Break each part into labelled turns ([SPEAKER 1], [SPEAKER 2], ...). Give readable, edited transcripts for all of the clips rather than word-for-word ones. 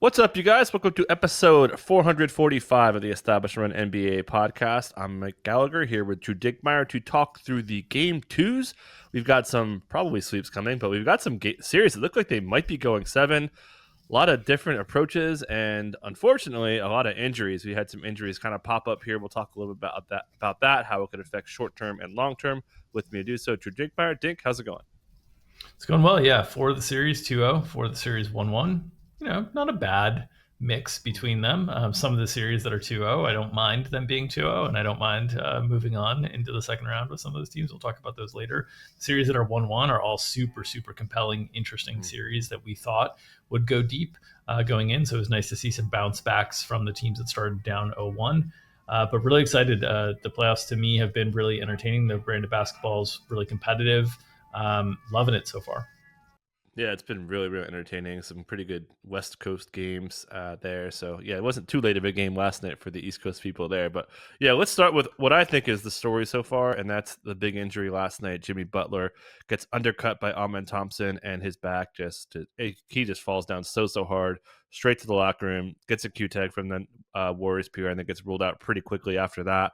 [SPEAKER 1] What's up, you guys? Welcome to episode 445 of the Establishment NBA podcast. I'm Mike Gallagher here with Drew Dinkmeyer to talk through the game twos. We've got some probably sweeps coming, but we've got some series that look like they might be going seven. A lot of different approaches and, unfortunately, a lot of injuries. We had some injuries kind of pop up here. We'll talk a little bit about that, how it could affect short-term and long-term. With me to do so, Drew Dinkmeyer. Dink, how's it going?
[SPEAKER 2] It's going well, yeah. For the series 2-0, for the series 1-1, not a bad mix between them. Some of the series that are 2-0, I don't mind them being 2-0, and I don't mind moving on into the second round with some of those teams. We'll talk about those later. Series that are 1-1 are all super, super compelling, interesting series that we thought would go deep going in. So it was nice to see some bounce backs from the teams that started down 0-1. But really excited. The playoffs, to me, have been really entertaining. The brand of basketball is really competitive. Loving it so far.
[SPEAKER 1] Yeah, it's been really, really entertaining. Some pretty good West Coast games there. So, yeah, it wasn't too late of a game last night for the East Coast people there. But, yeah, let's start with what I think is the story so far, and that's the big injury last night. Jimmy Butler gets undercut by Amen Thompson, and his back he just falls down so hard, straight to the locker room, gets a Q-tag from the Warriors PR, and then gets ruled out pretty quickly after that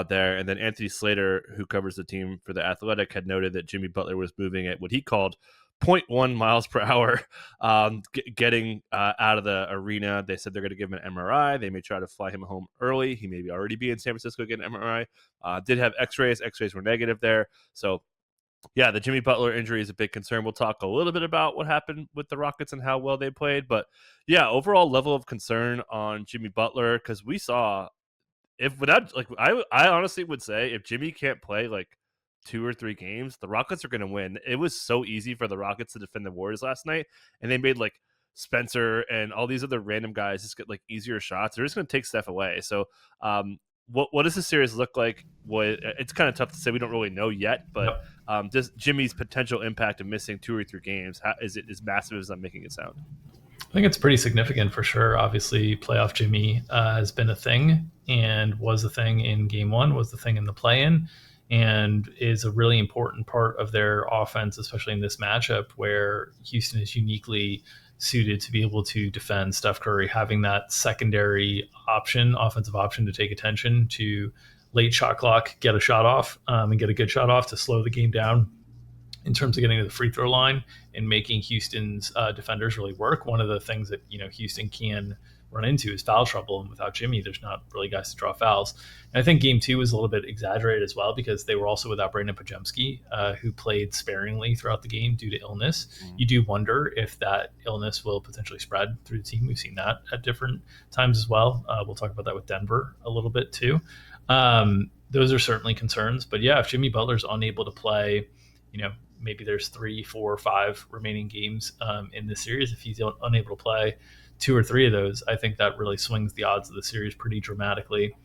[SPEAKER 1] there. And then Anthony Slater, who covers the team for The Athletic, had noted that Jimmy Butler was moving at what he called 0.1 miles per hour getting out of the arena. They said they're going to give him an MRI. They may try to fly him home early. He may already be in San Francisco getting an MRI. Did have x-rays. X-rays were negative there. So, yeah, the Jimmy Butler injury is a big concern. We'll talk a little bit about what happened with the Rockets and how well they played. But, yeah, overall level of concern on Jimmy Butler, because we saw I honestly would say if Jimmy can't play, 2 or 3 games, the Rockets are going to win. It was so easy for the Rockets to defend the Warriors last night, and they made Spencer and all these other random guys just get easier shots. They're just going to take Steph away. So, what does this series look like? It's kind of tough to say. We don't really know yet, but just Jimmy's potential impact of missing 2 or 3 games is it as massive as I'm making it sound?
[SPEAKER 2] I think it's pretty significant for sure. Obviously, playoff Jimmy has been a thing and was a thing in game 1, was the thing in the play-in, and is a really important part of their offense, especially in this matchup where Houston is uniquely suited to be able to defend Steph Curry, having that secondary offensive option to take attention to late shot clock, get a shot off, and get a good shot off to slow the game down in terms of getting to the free throw line and making Houston's defenders really work. One of the things that Houston can run into is foul trouble, and without Jimmy, there's not really guys to draw fouls. And I think game 2 was a little bit exaggerated as well because they were also without Brandon Podziemski, who played sparingly throughout the game due to illness. You do wonder if that illness will potentially spread through the team. We've seen that at different times as well. We'll talk about that with Denver a little bit too. Those are certainly concerns. But yeah, if Jimmy Butler's unable to play, maybe there's 3, 4, 5 remaining games in this series. If he's unable to play 2 or 3 of those, I think that really swings the odds of the series pretty dramatically.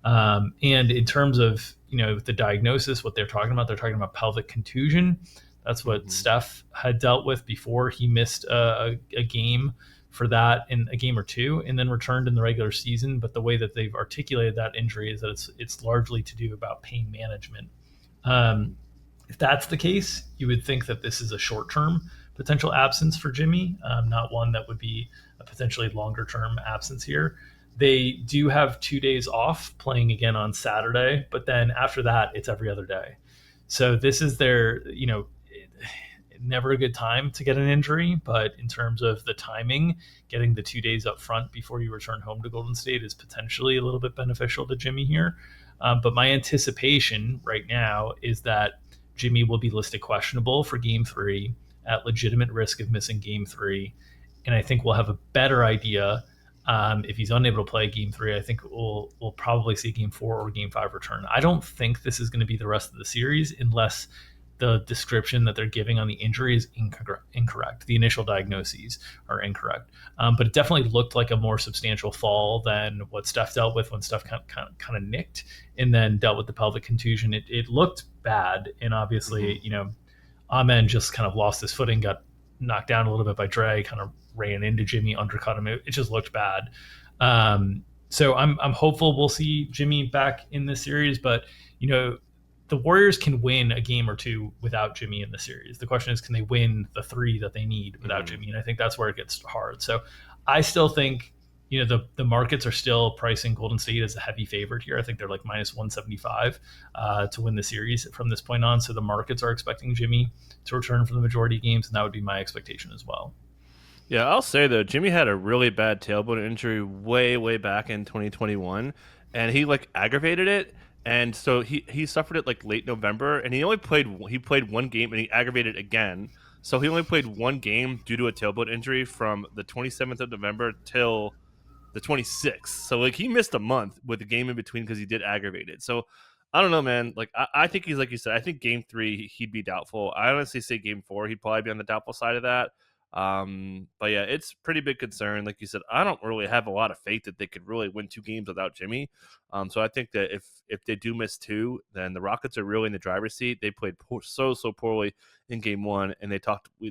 [SPEAKER 2] And in terms of, the diagnosis, what they're talking about pelvic contusion. That's what Steph had dealt with before he missed a game for that in a game or 2 and then returned in the regular season. But the way that they've articulated that injury is that it's largely to do about pain management. If that's the case, you would think that this is a short-term potential absence for Jimmy, not one that would be a potentially longer-term absence here. They do have 2 days off playing again on Saturday, but then after that, it's every other day. So this is their, never a good time to get an injury, but in terms of the timing, getting the 2 days up front before you return home to Golden State is potentially a little bit beneficial to Jimmy here. But my anticipation right now is that Jimmy will be listed questionable for game 3 at legitimate risk of missing game 3. And I think we'll have a better idea if he's unable to play game 3. I think we'll probably see game 4 or game 5 return. I don't think this is going to be the rest of the series unless the description that they're giving on the injury is incorrect. The initial diagnoses are incorrect. But it definitely looked like a more substantial fall than what Steph dealt with when Steph kind of nicked and then dealt with the pelvic contusion. It looked bad. And obviously, Amen just kind of lost his footing, got knocked down a little bit by Dre, kind of ran into Jimmy, undercut him. It just looked bad. So I'm hopeful we'll see Jimmy back in this series, but the Warriors can win a game or 2 without Jimmy in the series. The question is, can they win the 3 that they need without Jimmy? And I think that's where it gets hard. So I still think, the markets are still pricing Golden State as a heavy favorite here. I think they're like minus 175 to win the series from this point on. So the markets are expecting Jimmy to return for the majority of games, and that would be my expectation as well.
[SPEAKER 1] Yeah, I'll say though, Jimmy had a really bad tailbone injury way back in 2021, and he like aggravated it, and so he suffered it like late November, and he played one game and he aggravated it again. So he only played one game due to a tailbone injury from the 27th of November till the 26th. So like he missed a month with the game in between because he did aggravate it. So I don't know, man. Like I think he's like you said. I think game 3 he'd be doubtful. I honestly say game 4 he'd probably be on the doubtful side of that. But yeah, it's pretty big concern. Like you said, I don't really have a lot of faith that they could really win 2 games without Jimmy. So I think that if they do miss 2, then the Rockets are really in the driver's seat. They played so poorly in game 1, and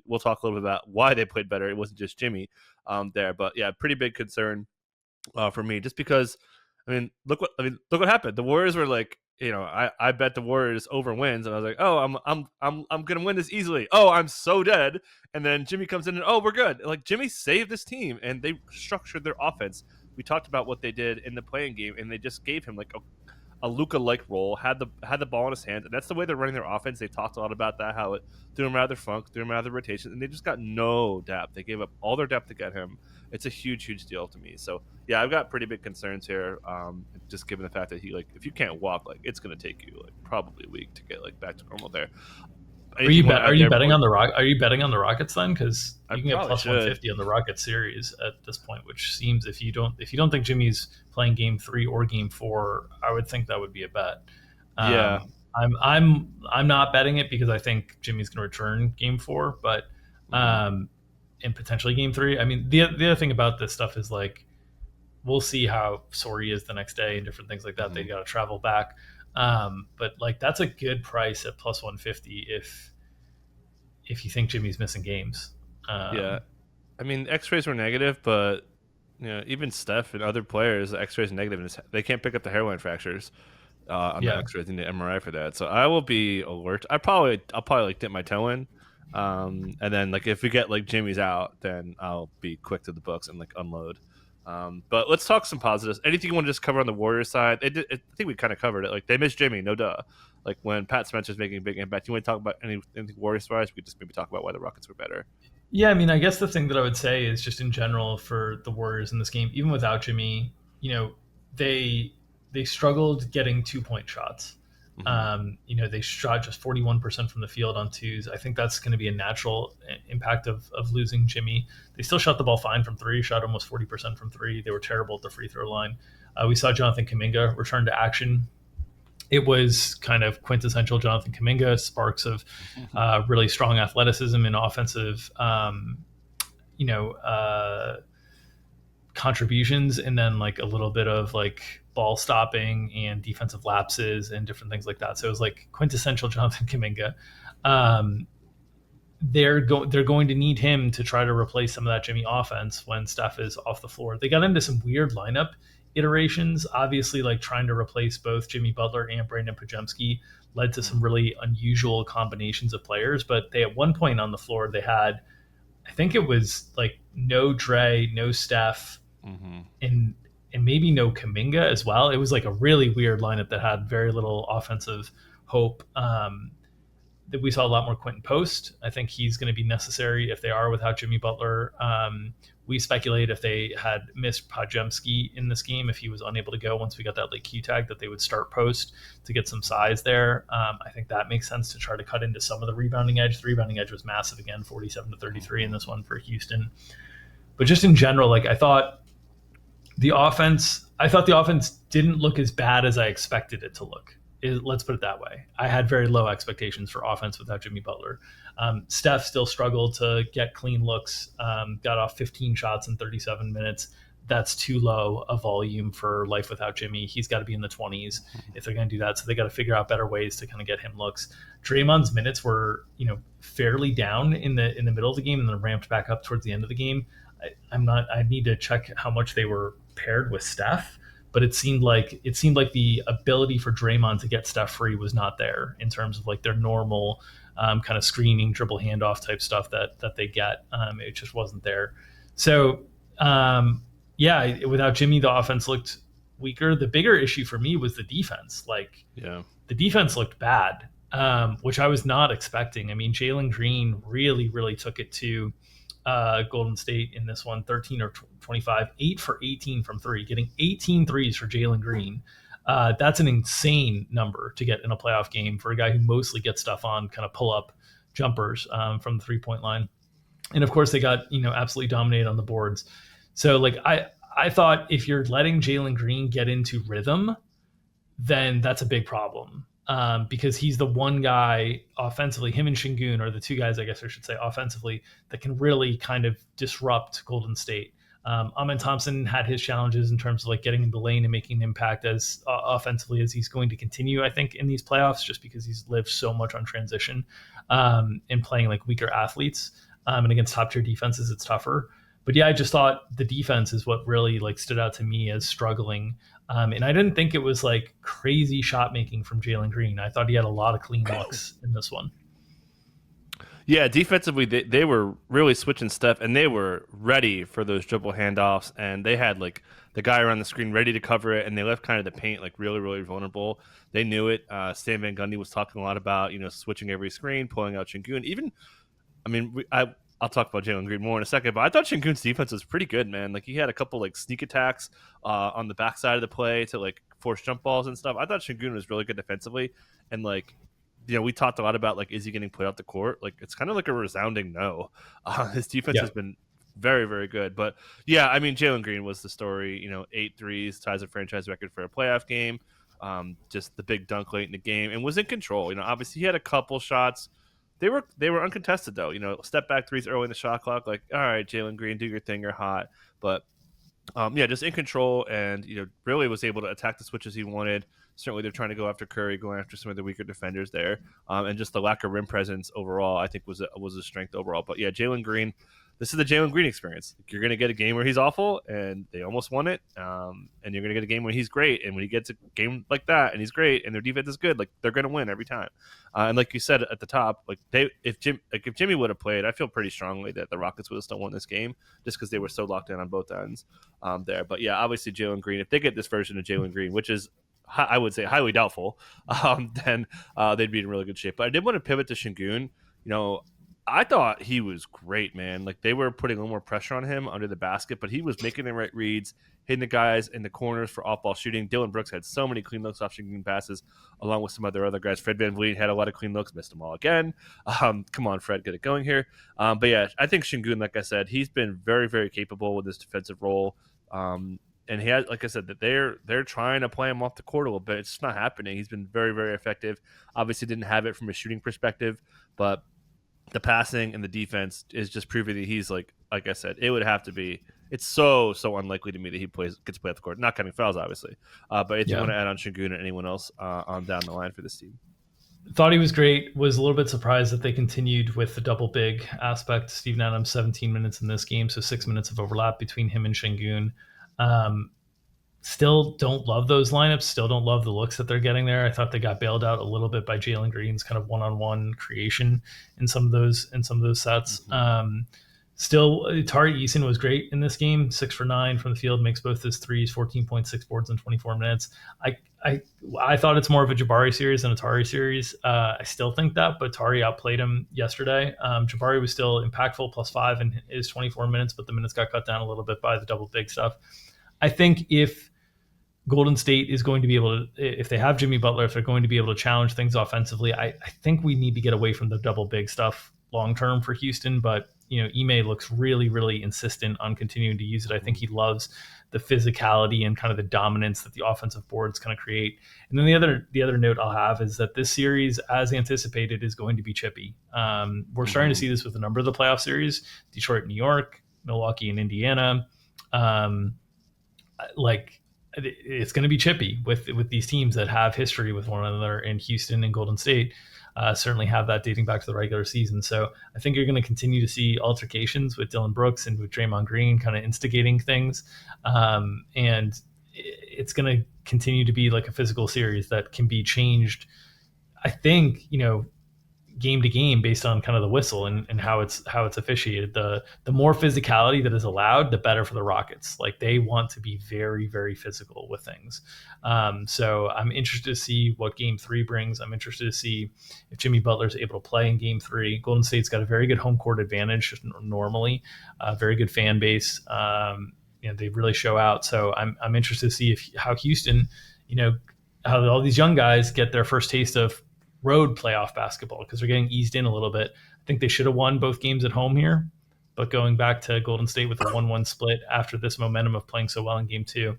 [SPEAKER 1] we'll talk a little bit about why they played better. It wasn't just Jimmy there, but yeah, pretty big concern for me, just because look what happened. The Warriors were like, I bet the Warriors over wins, and I was like, oh, I'm gonna win this easily. Oh, I'm so dead. And then Jimmy comes in and oh, we're good. Like Jimmy saved this team, and they structured their offense. We talked about what they did in the playing game, and they just gave him like a Luka-like role, had the ball in his hands, and that's the way they're running their offense. They talked a lot about that, how it threw him out of their funk, threw him out of their rotation, and they just got no depth. They gave up all their depth to get him. It's a huge deal to me. So yeah, I've got pretty big concerns here. Just given the fact that he if you can't walk, like it's gonna take you like probably a week to get like back to normal there.
[SPEAKER 2] Are you betting on the Are you betting on the Rockets then? Because you can get plus 150 on the Rockets series at this point, which seems if you don't think Jimmy's playing game 3 or game 4, I would think that would be a bet.
[SPEAKER 1] Yeah,
[SPEAKER 2] I'm not betting it because I think Jimmy's going to return game 4, but and potentially game 3. I mean, the other thing about this stuff is like we'll see how sore he is the next day and different things like that.
[SPEAKER 1] Mm-hmm.
[SPEAKER 2] They got to travel back. But like that's a good price at plus 150 if you think Jimmy's missing games.
[SPEAKER 1] Yeah, I mean X-rays were negative, but even Steph and other players, X-rays are negative, and they can't pick up the hairline fractures on the X-rays and the MRI for that. So I will be alert. I'll probably like dip my toe in, and then like if we get like Jimmy's out, then I'll be quick to the books and like unload. But let's talk some positives. Anything you want to just cover on the Warriors side? I think we kind of covered it. Like they missed Jimmy, no duh. Like when Pat Spencer's making a big impact. You want to talk about anything Warriors wise? We could just maybe talk about why the Rockets were better.
[SPEAKER 2] Yeah, I mean, I guess the thing that I would say is just in general for the Warriors in this game, even without Jimmy, they struggled getting 2-point shots. They shot just 41% from the field on twos. I think that's going to be a natural impact of losing Jimmy. They still shot the ball fine from 3, shot almost 40% from 3. They were terrible at the free throw line. We saw Jonathan Kuminga return to action. It was kind of quintessential Jonathan Kuminga, sparks of really strong athleticism and offensive, contributions, and then like a little bit of like ball stopping and defensive lapses and different things like that. So it was like quintessential Jonathan Kuminga. They're going to need him to try to replace some of that Jimmy offense when Steph is off the floor. They got into some weird lineup iterations, obviously, like trying to replace both Jimmy Butler and Brandon Podziemski led to some really unusual combinations of players. But they at one point on the floor they had, I think it was like no Dre, no Steph, and maybe no Kuminga as well. It was like a really weird lineup that had very little offensive hope. That we saw a lot more Quentin Post. I think he's going to be necessary if they are without Jimmy Butler. We speculate if they had missed Podziemski in this game, if he was unable to go once we got that late Q tag, that they would start Post to get some size there. I think that makes sense to try to cut into some of the rebounding edge. The rebounding edge was massive again, 47-33 in this one for Houston. But just in general, like I thought the offense didn't look as bad as I expected it to look. Let's put it that way. I had very low expectations for offense without Jimmy Butler. Steph still struggled to get clean looks, got off 15 shots in 37 minutes. That's too low a volume for life without Jimmy. He's got to be in the 20s if they're going to do that. So they got to figure out better ways to kind of get him looks. Draymond's minutes were, fairly down in the middle of the game and then ramped back up towards the end of the game. I need to check how much they were paired with Steph. But it seemed like the ability for Draymond to get Steph free was not there in terms of like their normal kind of screening, dribble handoff type stuff that they get. It just wasn't there. So Yeah, without Jimmy, the offense looked weaker. The bigger issue for me was the defense. Like
[SPEAKER 1] Yeah.
[SPEAKER 2] the defense looked bad, which I was not expecting. I mean, Jalen Green really, really took it to Golden State in this one, 13 or 25, 8 for 18 from three, getting 18 threes for Jalen Green. That's an insane number to get in a playoff game for a guy who mostly gets stuff on kind of pull up jumpers from the 3-point line. And of course, they got absolutely dominated on the boards. So like I thought if you're letting Jalen Green get into rhythm, then that's a big problem. Because he's the one guy offensively, him and Şengün are the two guys, I guess I should say, offensively, that can really kind of disrupt Golden State. Amen Thompson had his challenges in terms of like getting in the lane and making an impact as offensively as he's going to continue, I think, in these playoffs, just because he's lived so much on transition and playing like weaker athletes. And against top tier defenses, it's tougher. But yeah, I just thought the defense is what really like stood out to me as struggling. And I didn't think it was like crazy shot making from Jalen Green. I thought he had a lot of clean looks in this one.
[SPEAKER 1] Yeah, defensively, they were really switching stuff, and they were ready for those dribble handoffs, and they had like the guy around the screen ready to cover it, and they left kind of the paint like really, really vulnerable. They knew it. Stan Van Gundy was talking a lot about switching every screen, pulling out Şengün. Even, I mean, I'll talk about Jalen Green more in a second, but I thought Şengün's defense was pretty good, man. Like he had a couple like sneak attacks on the backside of the play to like force jump balls and stuff. I thought Şengün was really good defensively, and like we talked a lot about like is he getting put out the court? Like it's kind of like a resounding no. His defense has been very, very good, but yeah, I mean Jalen Green was the story. 8 threes, ties a franchise record for a playoff game. Just the big dunk late in the game, and was in control. Obviously he had a couple shots. They were uncontested though. Step back threes early in the shot clock. Like, all right, Jalen Green, do your thing. You're hot. But just in control, and really was able to attack the switches he wanted. Certainly, they're trying to go after Curry, going after some of the weaker defenders there, and just the lack of rim presence overall, I think was a strength overall. But yeah, Jalen Green. This is the Jalen Green experience. You're going to get a game where he's awful, and they almost won it. And you're going to get a game when he's great, and when he gets a game like that, and he's great, and their defense is good, like they're going to win every time. And like you said at the top, like if Jimmy would have played, I feel pretty strongly that the Rockets would have still won this game, just because they were so locked in on both ends there. But yeah, obviously Jalen Green, if they get this version of Jalen Green, which is I would say highly doubtful, then they'd be in really good shape. But I did want to pivot to Şengün. I thought he was great, man. Like they were putting a little more pressure on him under the basket, but he was making the right reads, hitting the guys in the corners for off-ball shooting. Dillon Brooks had so many clean looks off Şengün passes, along with some other guys. Fred VanVleet had a lot of clean looks, missed them all again. Come on, Fred, get it going here. But yeah, I think Şengün, like I said, he's been very, very capable with his defensive role. And he has, like I said, that they're trying to play him off the court a little bit. It's just not happening. He's been very, very effective. Obviously, didn't have it from a shooting perspective, but the passing and the defense is just proving that he's like I said, it would have to be. It's so unlikely to me that he gets to play off the court. Not counting fouls, obviously. But if you want to add on Şengün and anyone else on down the line for this team.
[SPEAKER 2] Thought he was great. Was a little bit surprised that they continued with the double big aspect. Steven Adams, 17 minutes in this game, so 6 minutes of overlap between him and Şengün. Still don't love those lineups. Still don't love the looks that they're getting there. I thought they got bailed out a little bit by Jalen Green's kind of one-on-one creation in some of those sets. Mm-hmm. Still, Tari Eason was great in this game. 6 for 9 from the field, makes both his threes, 14.6 boards in 24 minutes. I thought it's more of a Jabari series than a Tari series. I still think that, but Tari outplayed him yesterday. Jabari was still impactful, +5 in his 24 minutes, but the minutes got cut down a little bit by the double big stuff. I think if Golden State is going to be able to, if they have Jimmy Butler, if they're going to be able to challenge things offensively, I think we need to get away from the double big stuff long term for Houston. But Ime looks really, really insistent on continuing to use it. I think he loves the physicality and kind of the dominance that the offensive boards kind of create. And then the other note I'll have is that this series, as anticipated, is going to be chippy. We're starting to see this with a number of the playoff series: Detroit, New York, Milwaukee, and Indiana. It's going to be chippy with these teams that have history with one another, and Houston and Golden State certainly have that dating back to the regular season. So I think you're going to continue to see altercations with Dillon Brooks and with Draymond Green kind of instigating things. And it's going to continue to be like a physical series that can be changed. I think, game to game based on kind of the whistle and how it's officiated. The more physicality that is allowed, the better for the Rockets. Like they want to be very, very physical with things. So I'm interested to see what Game 3 brings. I'm interested to see if Jimmy Butler is able to play in Game 3. Golden State's got a very good home court advantage normally, very good fan base. They really show out. So I'm interested to see how Houston, how all these young guys get their first taste of road playoff basketball because they're getting eased in a little bit. I think they should have won both games at home here, but going back to Golden State with a 1-1 split after this momentum of playing so well in Game 2,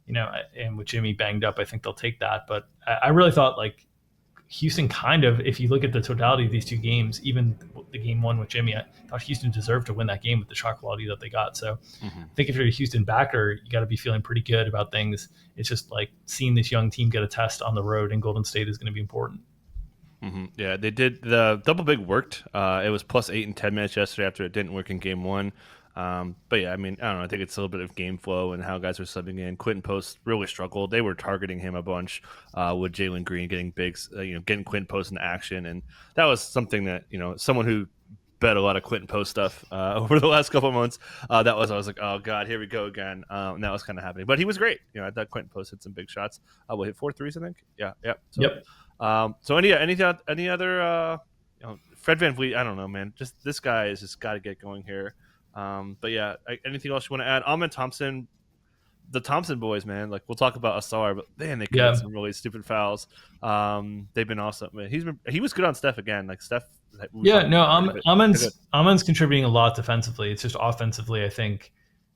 [SPEAKER 2] and with Jimmy banged up, I think they'll take that. But I really thought like Houston kind of, if you look at the totality of these two games, even the Game 1 with Jimmy, I thought Houston deserved to win that game with the shot quality that they got. So I think if you're a Houston backer, you got to be feeling pretty good about things. It's just like seeing this young team get a test on the road in Golden State is going to be important.
[SPEAKER 1] Yeah, they did. The double big worked. It was plus 8 and 10 minutes yesterday after it didn't work in Game 1. But yeah, I mean, I don't know. I think it's a little bit of game flow and how guys are subbing in. Quentin Post really struggled. They were targeting him a bunch with Jalen Green getting bigs, getting Quentin Post into action. And that was something that, someone who bet a lot of Quentin Post stuff over the last couple of months, I was like, oh, God, here we go again. And that was kind of happening. But he was great. I thought Quentin Post hit some big shots. We'll hit 4 threes, I think. Yeah. So,
[SPEAKER 2] yep.
[SPEAKER 1] So any other Fred VanVleet, I don't know, man. Just this guy has just got to get going here. But yeah, anything else you want to add? Ahmed Thompson, the Thompson boys, man. Like we'll talk about Asar, but man, they committed some really stupid fouls. They've been awesome. Man, he was good on Steph again. Like Steph.
[SPEAKER 2] Ahmed's contributing a lot defensively. It's just offensively, I think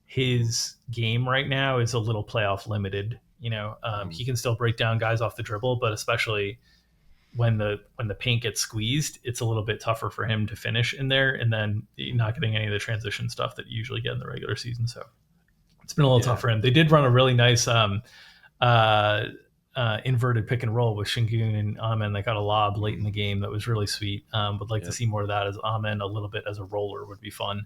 [SPEAKER 2] his game right now is a little playoff limited. He can still break down guys off the dribble, but especially when the paint gets squeezed, it's a little bit tougher for him to finish in there, and then not getting any of the transition stuff that you usually get in the regular season. So it's been a little tough for him. They did run a really nice inverted pick and roll with Şengün and Amen. They got a lob late in the game that was really sweet. Would like to see more of that as Amen a little bit as a roller would be fun,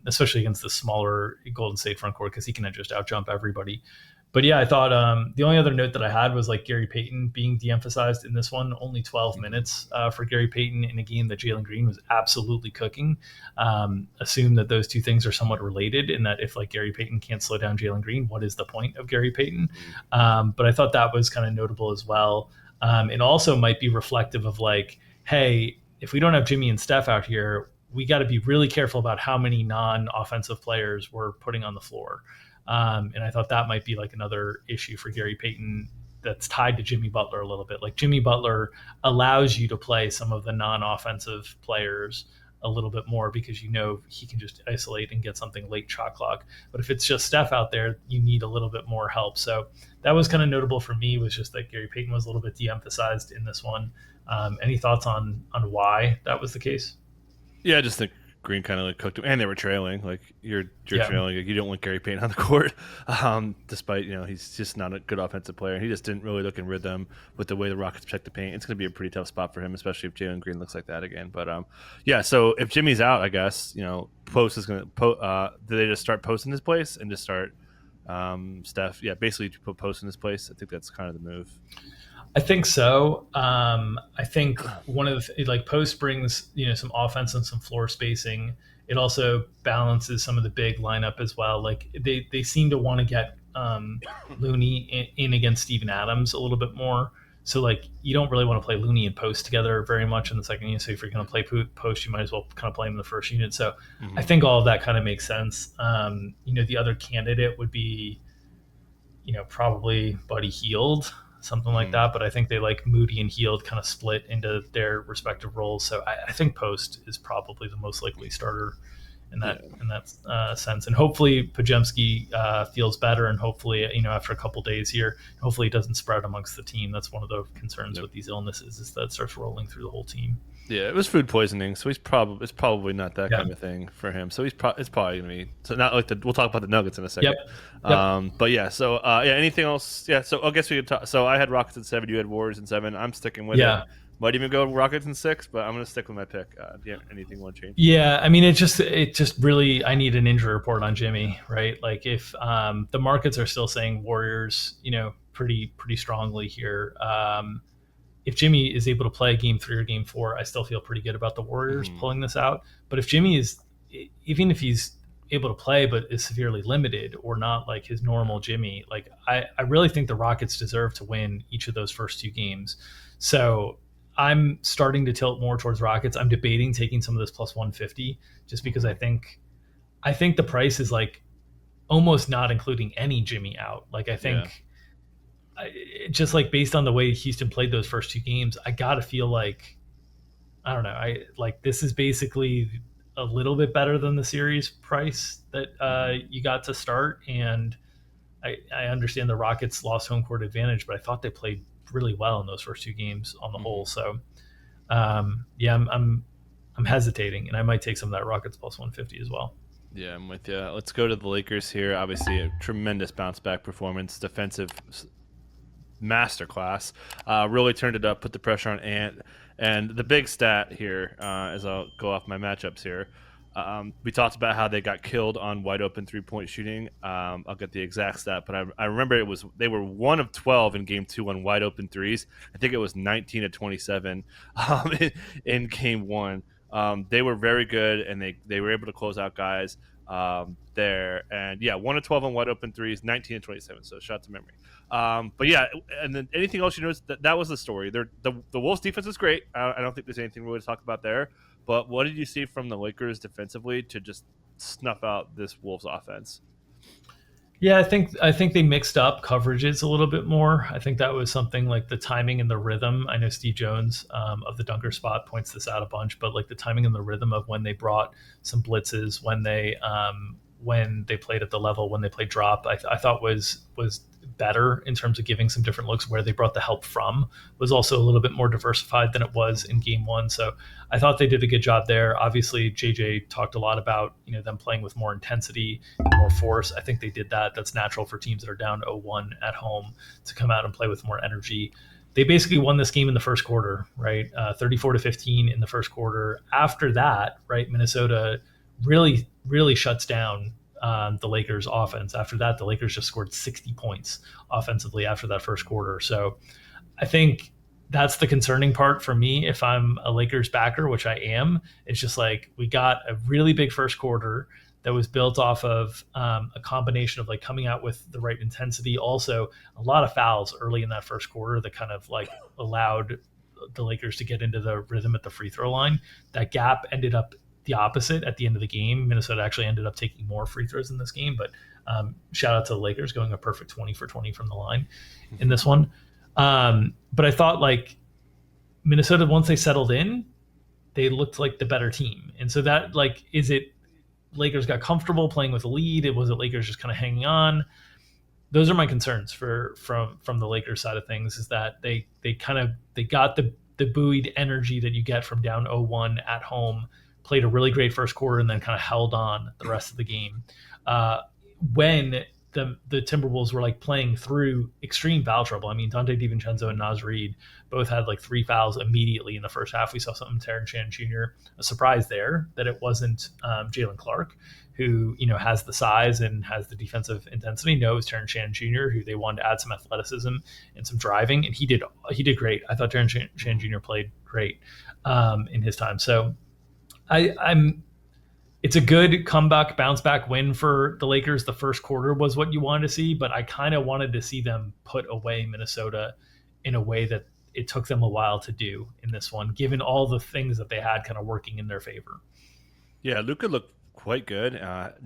[SPEAKER 2] especially against the smaller Golden State front court because he can just out jump everybody. But yeah, I thought the only other note that I had was like Gary Payton being de-emphasized in this one. Only 12 minutes for Gary Payton in a game that Jalen Green was absolutely cooking. Assume that those two things are somewhat related in that if like Gary Payton can't slow down Jalen Green, what is the point of Gary Payton? But I thought that was kind of notable as well. It also might be reflective of like, hey, if we don't have Jimmy and Steph out here, we got to be really careful about how many non-offensive players we're putting on the floor. And I thought that might be like another issue for Gary Payton that's tied to Jimmy Butler a little bit. Like Jimmy Butler allows you to play some of the non-offensive players a little bit more because he can just isolate and get something late shot clock. But if it's just Steph out there, you need a little bit more help. So that was kind of notable for me, was just that Gary Payton was a little bit de-emphasized in this one. Any thoughts on why that was the case?
[SPEAKER 1] Yeah, I just think Green kind of like cooked him, and they were trailing. Like you're trailing. Like, you don't want Gary Payton on the court, despite he's just not a good offensive player. He just didn't really look in rhythm with the way the Rockets check the paint. It's going to be a pretty tough spot for him, especially if Jalen Green looks like that again. But yeah. So if Jimmy's out, I guess Post is going to. Do they just start Post in his place and just start Steph? Yeah, basically to put Post in his place. I think that's kind of the move.
[SPEAKER 2] I think so. I think one of the Post brings some offense and some floor spacing. It also balances some of the big lineup as well. Like they seem to want to get Looney in against Steven Adams a little bit more. So like you don't really want to play Looney and Post together very much in the second unit. So if you're going to play Post, you might as well kind of play him in the first unit. So I think all of that kind of makes sense. The other candidate would be probably Buddy Hield, something like that. But I think they like Moody and Hield kind of split into their respective roles. So I think Post is probably the most likely starter in that sense. And hopefully Podziemski feels better. And hopefully, after a couple days here, hopefully it doesn't spread amongst the team. That's one of the concerns with these illnesses, is that it starts rolling through the whole team.
[SPEAKER 1] Yeah, it was food poisoning, so it's probably not that kind of thing for him. So it's probably gonna be not like we'll talk about the Nuggets in a second.
[SPEAKER 2] Yep.
[SPEAKER 1] But yeah, so anything else? Yeah, so I guess we could talk. So I had Rockets in 7, you had Warriors in 7. I'm sticking with it. Might even go Rockets in 6, but I'm gonna stick with my pick. Do you have anything you want to change?
[SPEAKER 2] Yeah, I mean, it just really, I need an injury report on Jimmy, right? Like if the markets are still saying Warriors, pretty strongly here. if Jimmy is able to play game 3 or game 4, I still feel pretty good about the Warriors
[SPEAKER 1] Hmm.
[SPEAKER 2] pulling this out. But if Jimmy is, even if he's able to play but is severely limited or not like his normal Jimmy, like I really think the Rockets deserve to win each of those first 2 games. So I'm starting to tilt more towards Rockets. I'm debating taking some of this plus 150 just because
[SPEAKER 1] Hmm.
[SPEAKER 2] I think the price is like almost not including any Jimmy out. Like I
[SPEAKER 1] Yeah.
[SPEAKER 2] think just like based on the way Houston played those first 2 games, I gotta feel like I don't know. I like this is basically a little bit better than the series price that
[SPEAKER 1] Hmm.
[SPEAKER 2] you got to start, and I understand the Rockets lost home court advantage, but I thought they played really well in those first 2 games on the
[SPEAKER 1] Hmm.
[SPEAKER 2] whole. So yeah, I'm hesitating, and I might take some of that Rockets plus 150 as well.
[SPEAKER 1] Yeah, I'm with you. Let's go to the Lakers here. Obviously, a tremendous bounce back performance, defensive masterclass. Really turned it up, put the pressure on Ant. And the big stat here, as I'll go off my matchups here, we talked about how they got killed on wide open 3-point shooting. I'll get the exact stat, but I remember they were 1 of 12 in game 2 on wide open threes. I think it was 19 to 27 in game 1. They were very good, and they were able to close out guys there. And yeah, 1 of 12 on wide open threes, 19 to 27. So shout to memory. But yeah, and then anything else you noticed that was the story. The Wolves defense is great. I don't think there's anything really to talk about there. But what did you see from the Lakers defensively to just snuff out this Wolves offense?
[SPEAKER 2] Yeah, I think they mixed up coverages a little bit more. I think that was something like the timing and the rhythm. I know Steve Jones of the Dunker Spot points this out a bunch, but like the timing and the rhythm of when they brought some blitzes, when they played at the level, when they played drop, I thought was better in terms of giving some different looks. Where they brought the help from was also a little bit more diversified than it was in game 1. So I thought they did a good job there. Obviously, JJ talked a lot about them playing with more intensity, more force. I think they did that. That's natural for teams that are down 0-1 at home to come out and play with more energy. They basically won this game in the first quarter, right? 34-15 in the first quarter. After that, right, Minnesota really shuts down the Lakers offense. After that, the Lakers just scored 60 points offensively after that first quarter. So I think that's the concerning part for me if I'm a Lakers backer, which I am. It's just like we got a really big first quarter that was built off of a combination of like coming out with the right intensity. Also, a lot of fouls early in that first quarter that kind of like allowed the Lakers to get into the rhythm at the free throw line. That gap ended up the opposite at the end of the game. Minnesota actually ended up taking more free throws in this game, but shout out to the Lakers going a perfect 20 for 20 from the line in this one. But I thought like Minnesota, once they settled in, they looked like the better team. And so that like, is it Lakers got comfortable playing with a lead? Was it Lakers just kind of hanging on? Those are my concerns from the Lakers side of things. Is that they got the buoyed energy that you get from down 0-1 at home, played a really great first quarter, and then kind of held on the rest of the game. When the Timberwolves were like playing through extreme foul trouble. I mean, Dante DiVincenzo and Naz Reid both had like 3 fouls immediately in the first half. We saw something Terrence Shannon Jr. A surprise there that it wasn't Jalen Clark, who has the size and has the defensive intensity. No, it was Terrence Shannon Jr., who they wanted to add some athleticism and some driving, and he did great. I thought Terrence Shannon Jr. played great in his time. So I'm it's a good comeback, bounce back win for the Lakers. The first quarter was what you wanted to see, but I kind of wanted to see them put away Minnesota in a way that it took them a while to do in this one, given all the things that they had kind of working in their favor.
[SPEAKER 1] Yeah, Luca looked quite good.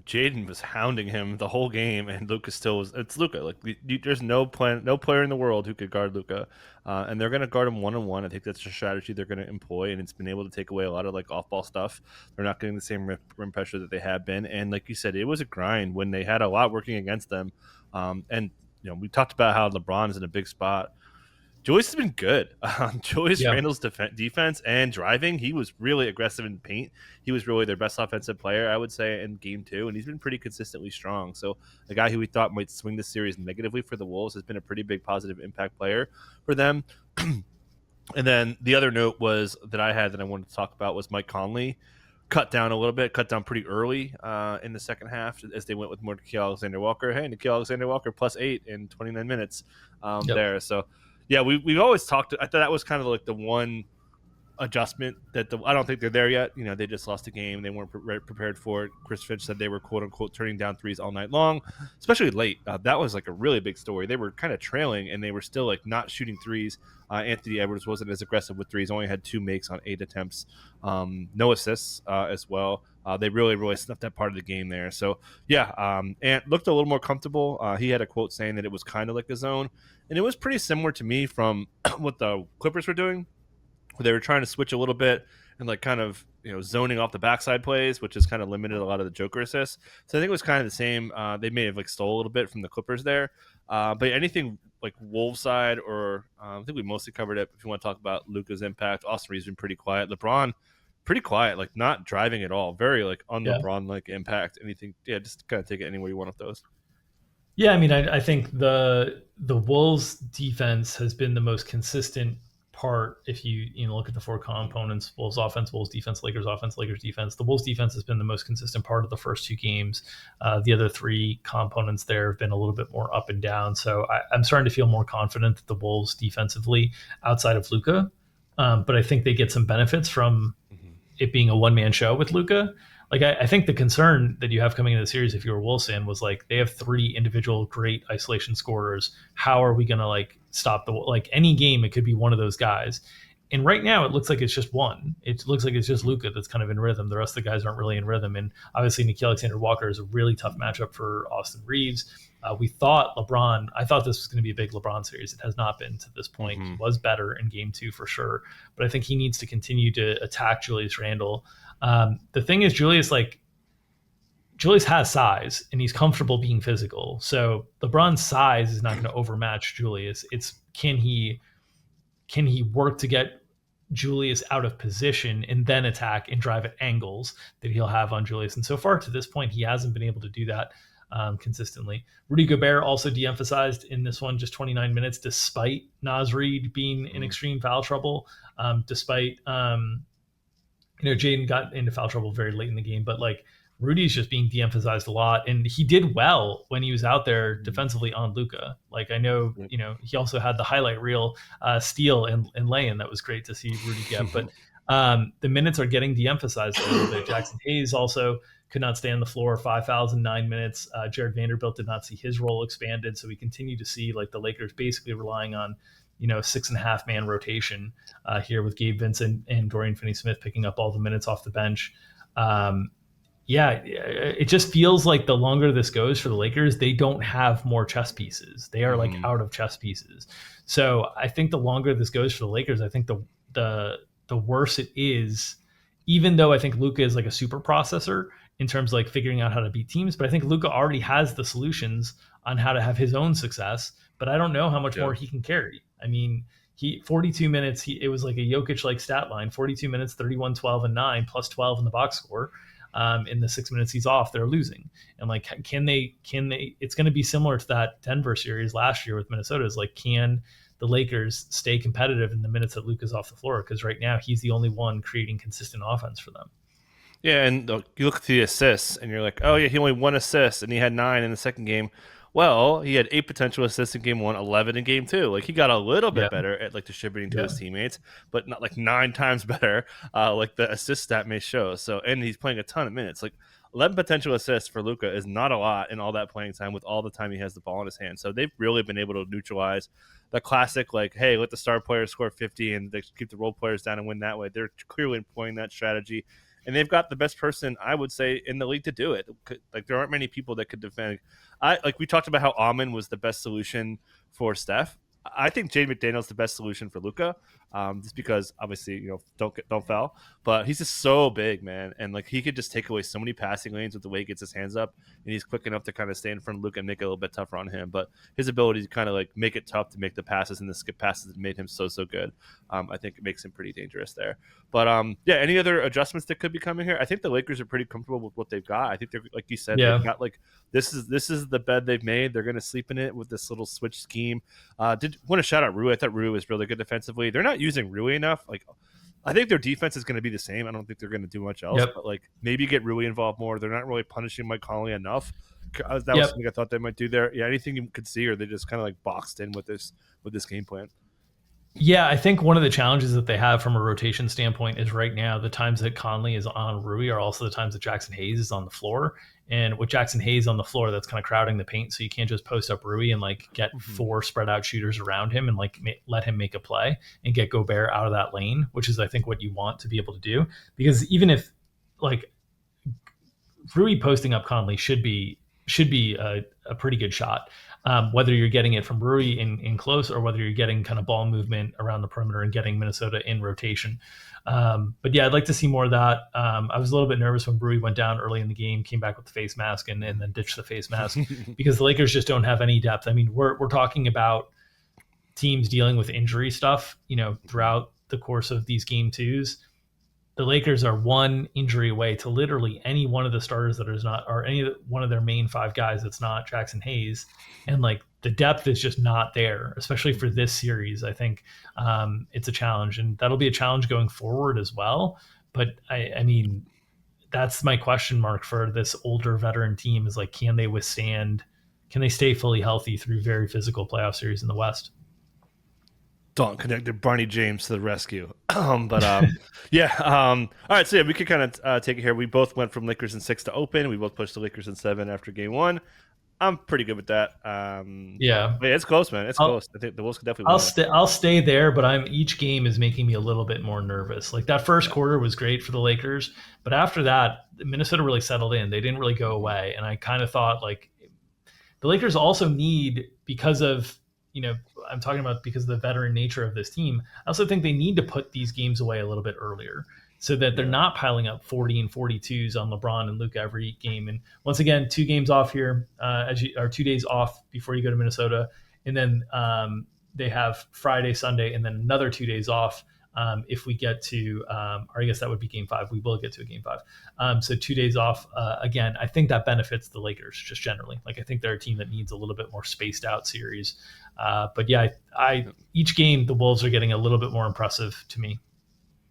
[SPEAKER 1] Jaden was hounding him the whole game, and Luca still was. It's Luca. Like there's no player in the world who could guard Luca, and they're going to guard him 1-on-1. I think that's a strategy they're going to employ, and it's been able to take away a lot of like off ball stuff. They're not getting the same rim pressure that they have been, and like you said, it was a grind when they had a lot working against them. And we talked about how LeBron is in a big spot. Joyce has been good. Joyce
[SPEAKER 2] Yeah.
[SPEAKER 1] Randle's defense and driving, he was really aggressive in paint. He was really their best offensive player, I would say, in game 2, and he's been pretty consistently strong. So a guy who we thought might swing the series negatively for the Wolves has been a pretty big positive impact player for them. And then the other note was that I had that I wanted to talk about was Mike Conley cut down a little bit, cut down pretty early in the second half as they went with more Nickeil Alexander-Walker. Hey, Nickeil Alexander-Walker +8 in 29 minutes
[SPEAKER 2] Yep.
[SPEAKER 1] there. So Yeah, we've always talked. I thought that was kind of like the one adjustment that I don't think they're there yet. You know, they just lost a game. They weren't prepared for it. Chris Finch said they were quote unquote turning down threes all night long, especially late. That was like a really big story. They were kind of trailing and they were still like not shooting threes. Anthony Edwards wasn't as aggressive with threes, only had 2 makes on 8 attempts, no assists as well. They really snuffed that part of the game there. So yeah, Ant looked a little more comfortable. He had a quote saying that it was kind of like a zone, and it was pretty similar to me from what the Clippers were doing, where they were trying to switch a little bit and like kind of, you know, zoning off the backside plays, which has kind of limited a lot of the Joker assists. So I think it was kind of the same. They may have like stole a little bit from the Clippers there, but anything like Wolves side or I think we mostly covered it. If you want to talk about Luka's impact, Austin Reeves been pretty quiet. LeBron pretty quiet, like not driving at all. Very like on
[SPEAKER 2] Yeah.
[SPEAKER 1] LeBron like impact. Anything, yeah, just kind of take it anywhere you want with those.
[SPEAKER 2] Yeah, I mean, I think the Wolves defense has been the most consistent part. If you look at the 4 components: Wolves offense, Wolves defense, Lakers offense, Lakers defense. The Wolves defense has been the most consistent part of the first 2 games. The other 3 components there have been a little bit more up and down. So I'm starting to feel more confident that the Wolves defensively, outside of Luka, but I think they get some benefits from
[SPEAKER 1] Mm-hmm.
[SPEAKER 2] it being a one man show with Luka. Like I think the concern that you have coming into the series, if you were Wolves fan, was like they have 3 individual great isolation scorers. How are we going to like stop the like any game? It could be one of those guys. And right now, it looks like it's just one. It looks like it's just Luka that's kind of in rhythm. The rest of the guys aren't really in rhythm. And obviously, Nickeil Alexander-Walker is a really tough matchup for Austin Reeves. We thought LeBron. I thought this was going to be a big LeBron series. It has not been to this point.
[SPEAKER 1] Mm-hmm.
[SPEAKER 2] He was better in Game 2 for sure, but I think he needs to continue to attack Julius Randle. The thing is, Julius has size and he's comfortable being physical. So LeBron's size is not going to overmatch Julius. It's can he work to get Julius out of position and then attack and drive at angles that he'll have on Julius. And so far to this point, he hasn't been able to do that consistently. Rudy Gobert also de-emphasized in this one, just 29 minutes, despite Naz Reid being in extreme foul trouble, despite Jaden got into foul trouble very late in the game, but like Rudy's just being de-emphasized a lot, and he did well when he was out there defensively on Luka. Like I know, he also had the highlight reel steal and lay-in that was great to see Rudy get, but the minutes are getting de-emphasized a little bit. Jackson Hayes also could not stay on the floor, 5 fouls in 9 minutes. Jared Vanderbilt did not see his role expanded, so we continue to see like the Lakers basically relying on 6.5 man rotation here with Gabe Vincent and Dorian Finney-Smith picking up all the minutes off the bench. It just feels like the longer this goes for the Lakers, they don't have more chess pieces. They are like out of chess pieces. So I think the longer this goes for the Lakers, I think the worse it is, even though I think Luka is like a super processor in terms of like figuring out how to beat teams. But I think Luka already has the solutions on how to have his own success, but I don't know how much more he can carry. I mean, 42 minutes, it was like a Jokic like stat line, 42 minutes, 31, 12, and 9, plus 12 in the box score. In the 6 minutes he's off, they're losing. And like, can they, it's going to be similar to that Denver series last year with Minnesota. Is like, can the Lakers stay competitive in the minutes that Luka's off the floor? Because right now he's the only one creating consistent offense for them.
[SPEAKER 1] Yeah, and you look at the assists, and you're like, oh yeah, he only 1 assist, and he had 9 in the second game. Well, he had 8 potential assists in game 1, 11 in game 2. Like he got a little bit better at like distributing to his teammates, but not like 9 times better, like the assist stat may show. So, and he's playing a ton of minutes. Like 11 potential assists for Luka is not a lot in all that playing time with all the time he has the ball in his hand. So they've really been able to neutralize the classic, like, hey, let the star players score 50 and they keep the role players down and win that way. They're clearly employing that strategy. And they've got the best person, I would say, in the league to do it. Like there aren't many people that could defend. We talked about how Amon was the best solution for Steph. I think Jaden McDaniel's the best solution for Luka, just because obviously don't foul, but he's just so big, man, and like he could just take away so many passing lanes with the way he gets his hands up, and he's quick enough to kind of stay in front of Luka and make it a little bit tougher on him. But his ability to kind of like make it tough to make the passes and the skip passes that made him so good. I think it makes him pretty dangerous there. But any other adjustments that could be coming here? I think the Lakers are pretty comfortable with what they've got. I think they're, like you said, they've got like this is the bed they've made. They're going to sleep in it with this little switch scheme. Did want to shout out Rui. I thought Rui was really good defensively. They're not using Rui enough. Like, I think their defense is going to be the same. I don't think they're going to do much else. But like, maybe get Rui involved more. They're not really punishing Mike Conley enough. That was something I thought they might do there. Yeah, anything you could see, or they just kind of like boxed in with this game plan.
[SPEAKER 2] Yeah, I think one of the challenges that they have from a rotation standpoint is right now the times that Conley is on Rui are also the times that Jackson Hayes is on the floor. And with Jackson Hayes on the floor, that's kind of crowding the paint. So you can't just post up Rui and like get
[SPEAKER 1] Mm-hmm.
[SPEAKER 2] four spread out shooters around him and like let him make a play and get Gobert out of that lane, which is I think what you want to be able to do. Because even if like Rui posting up Conley should be a pretty good shot. Whether you're getting it from Rui in close or whether you're getting kind of ball movement around the perimeter and getting Minnesota in rotation. But yeah, I'd like to see more of that. I was a little bit nervous when Rui went down early in the game, came back with the face mask and then ditched the face mask because the Lakers just don't have any depth. I mean, we're talking about teams dealing with injury stuff, throughout the course of these game twos. The Lakers are one injury away to literally any one of the starters that is not, or any one of their main five guys that's not Jackson Hayes. And like the depth is just not there, especially for this series. I think it's a challenge, and that'll be a challenge going forward as well. But I mean, that's my question mark for this older veteran team is like, can they withstand, can they stay fully healthy through very physical playoff series in the West?
[SPEAKER 1] Don't connected Barney James to the rescue. Yeah. All right. So yeah, we could kind of take it here. We both went from Lakers in 6 to open. We both pushed the Lakers in 7 after game 1. I'm pretty good with that.
[SPEAKER 2] Yeah.
[SPEAKER 1] But yeah, it's close, man. It's close. I think the Wolves could definitely
[SPEAKER 2] I'll
[SPEAKER 1] win.
[SPEAKER 2] stay. I'll stay there, but each game is making me a little bit more nervous. Like that first quarter was great for the Lakers, but after that, Minnesota really settled in. They didn't really go away, and I kind of thought like the Lakers also need because of I'm talking about because of the veteran nature of this team. I also think they need to put these games away a little bit earlier so that they're not piling up 40 and 42s on LeBron and Luka every game. And once again, 2 games off here, or 2 days off before you go to Minnesota, and then they have Friday, Sunday, and then another 2 days off. If we get to, or I guess that would be game 5. We will get to a game 5. So 2 days off. Again, I think that benefits the Lakers just generally. Like I think they're a team that needs a little bit more spaced out series. But yeah, each game the Wolves are getting a little bit more impressive to me.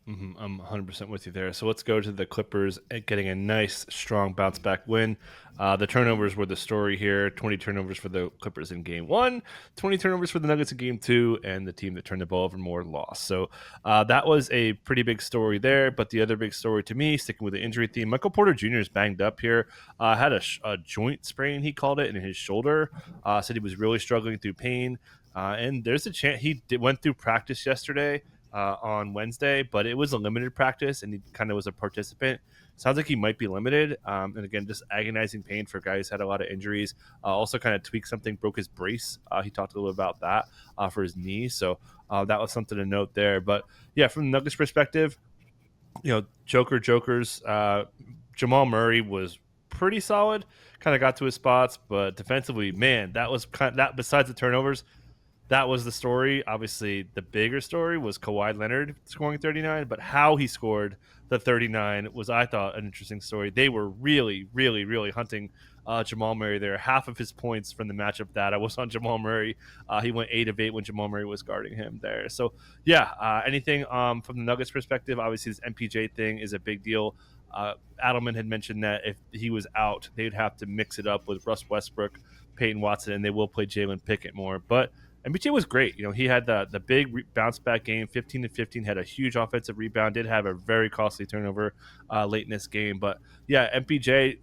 [SPEAKER 1] Mm-hmm. I'm 100% with you there. So let's go to the Clippers getting a nice, strong bounce back win. The turnovers were the story here. 20 turnovers for the Clippers in game 1, 20 turnovers for the Nuggets in game 2, and the team that turned the ball over more lost. So that was a pretty big story there. But the other big story to me, sticking with the injury theme, Michael Porter Jr. is banged up here. Had a joint sprain, he called it, in his shoulder. Said he was really struggling through pain. And there's a chance went through practice yesterday. On Wednesday, but it was a limited practice and he kind of was a participant. Sounds like he might be limited. And again, just agonizing pain for a guy who's had a lot of injuries. Also kind of tweaked something, broke his brace. He talked a little bit about that for his knee. So that was something to note there. But yeah, from the Nuggets perspective, Jokers, Jamal Murray was pretty solid, kind of got to his spots, but defensively, man, that was that besides the turnovers, that was the story. Obviously, the bigger story was Kawhi Leonard scoring 39, but how he scored the 39 was, I thought, an interesting story. They were really, really, really hunting Jamal Murray there. Half of his points from the matchup that I was on Jamal Murray. He went 8 of 8 when Jamal Murray was guarding him there. So, yeah, anything from the Nuggets perspective, obviously this MPJ thing is a big deal. Adelman had mentioned that if he was out, they'd have to mix it up with Russ Westbrook, Peyton Watson, and they will play Jalen Pickett more. But MPJ was great. He had the big bounce back game, 15 to 15, had a huge offensive rebound, did have a very costly turnover late in this game. But yeah, MPJ,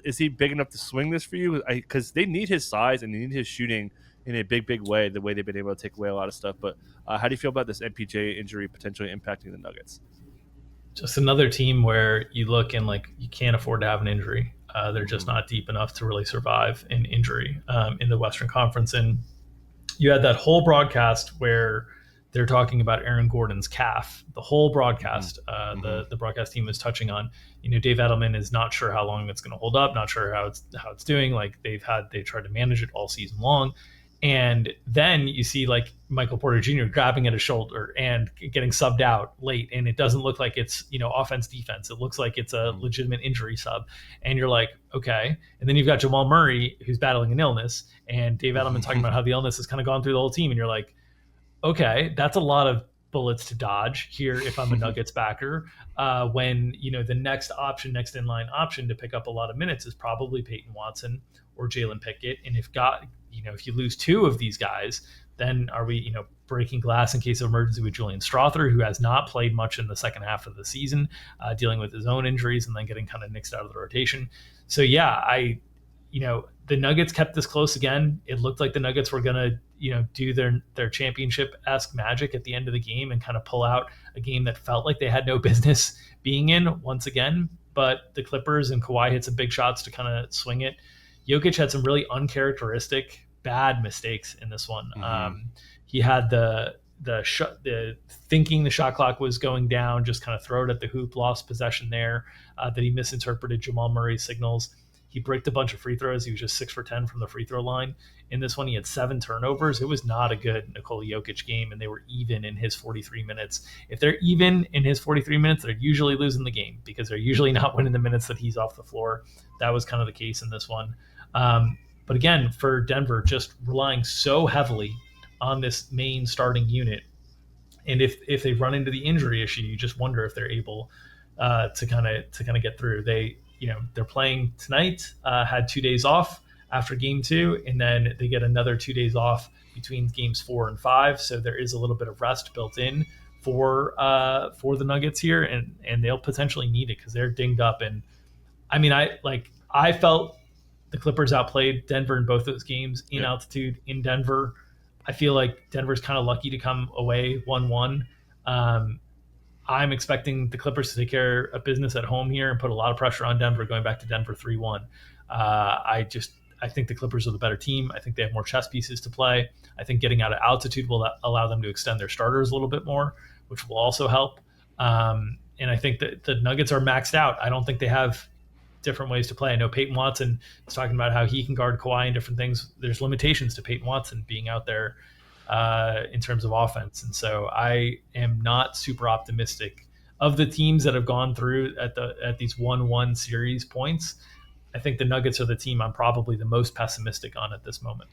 [SPEAKER 1] is he big enough to swing this for you? Because they need his size and they need his shooting in a big, big way, the way they've been able to take away a lot of stuff. But how do you feel about this MPJ injury potentially impacting the Nuggets?
[SPEAKER 2] Just another team where you look and like you can't afford to have an injury. They're just not deep enough to really survive an injury in the Western Conference. And you had that whole broadcast where they're talking about Aaron Gordon's calf. The whole broadcast, the broadcast team was touching on, Dave Edelman is not sure how long it's going to hold up, not sure how it's doing. Like they tried to manage it all season long. And then you see like Michael Porter Jr. grabbing at his shoulder and getting subbed out late. And it doesn't look like it's, offense, defense. It looks like it's a legitimate injury sub. And you're like, okay. And then you've got Jamal Murray, who's battling an illness, and Dave Edelman talking about how the illness has kind of gone through the whole team. And you're like, okay, that's a lot of bullets to dodge here if I'm a Nuggets backer. When, the next in line option to pick up a lot of minutes is probably Peyton Watson or Jalen Pickett. And if you lose 2 of these guys, Then are we, breaking glass in case of emergency with Julian Strother, who has not played much in the second half of the season, dealing with his own injuries and then getting kind of nixed out of the rotation. So yeah, the Nuggets kept this close again. It looked like the Nuggets were going to, do their championship-esque magic at the end of the game and kind of pull out a game that felt like they had no business being in once again. But the Clippers and Kawhi hit some big shots to kind of swing it. Jokic had some really uncharacteristic bad mistakes in this one. He had the thinking the shot clock was going down, just kind of throw it at the hoop, lost possession there, that he misinterpreted Jamal Murray's signals. He bricked a bunch of free throws. He was just 6 for 10 from the free throw line. In this one, he had 7 turnovers. It was not a good Nikola Jokic game, and they were even in his 43 minutes. If they're even in his 43 minutes, they're usually losing the game because they're usually not winning the minutes that he's off the floor. That was kind of the case in this one. But again, for Denver, just relying so heavily on this main starting unit. And if they run into the injury issue, you just wonder if they're able to kind of get through. They're playing tonight, had 2 days off after game 2, and then they get another 2 days off between games 4 and 5. So there is a little bit of rest built in for the Nuggets here, and they'll potentially need it because they're dinged up. And I mean, I felt the Clippers outplayed Denver in both those games in altitude in Denver. I feel like Denver's kind of lucky to come away 1-1. I'm expecting the Clippers to take care of business at home here and put a lot of pressure on Denver, going back to Denver 3-1. I think the Clippers are the better team. I think they have more chess pieces to play. I think getting out of altitude will allow them to extend their starters a little bit more, which will also help. And I think that the Nuggets are maxed out. I don't think they have different ways to play. I know Peyton Watson is talking about how he can guard Kawhi and different things. There's limitations to Peyton Watson being out there in terms of offense. And so I am not super optimistic of the teams that have gone through at these 1-1 series points. I think the Nuggets are the team I'm probably the most pessimistic on at this moment.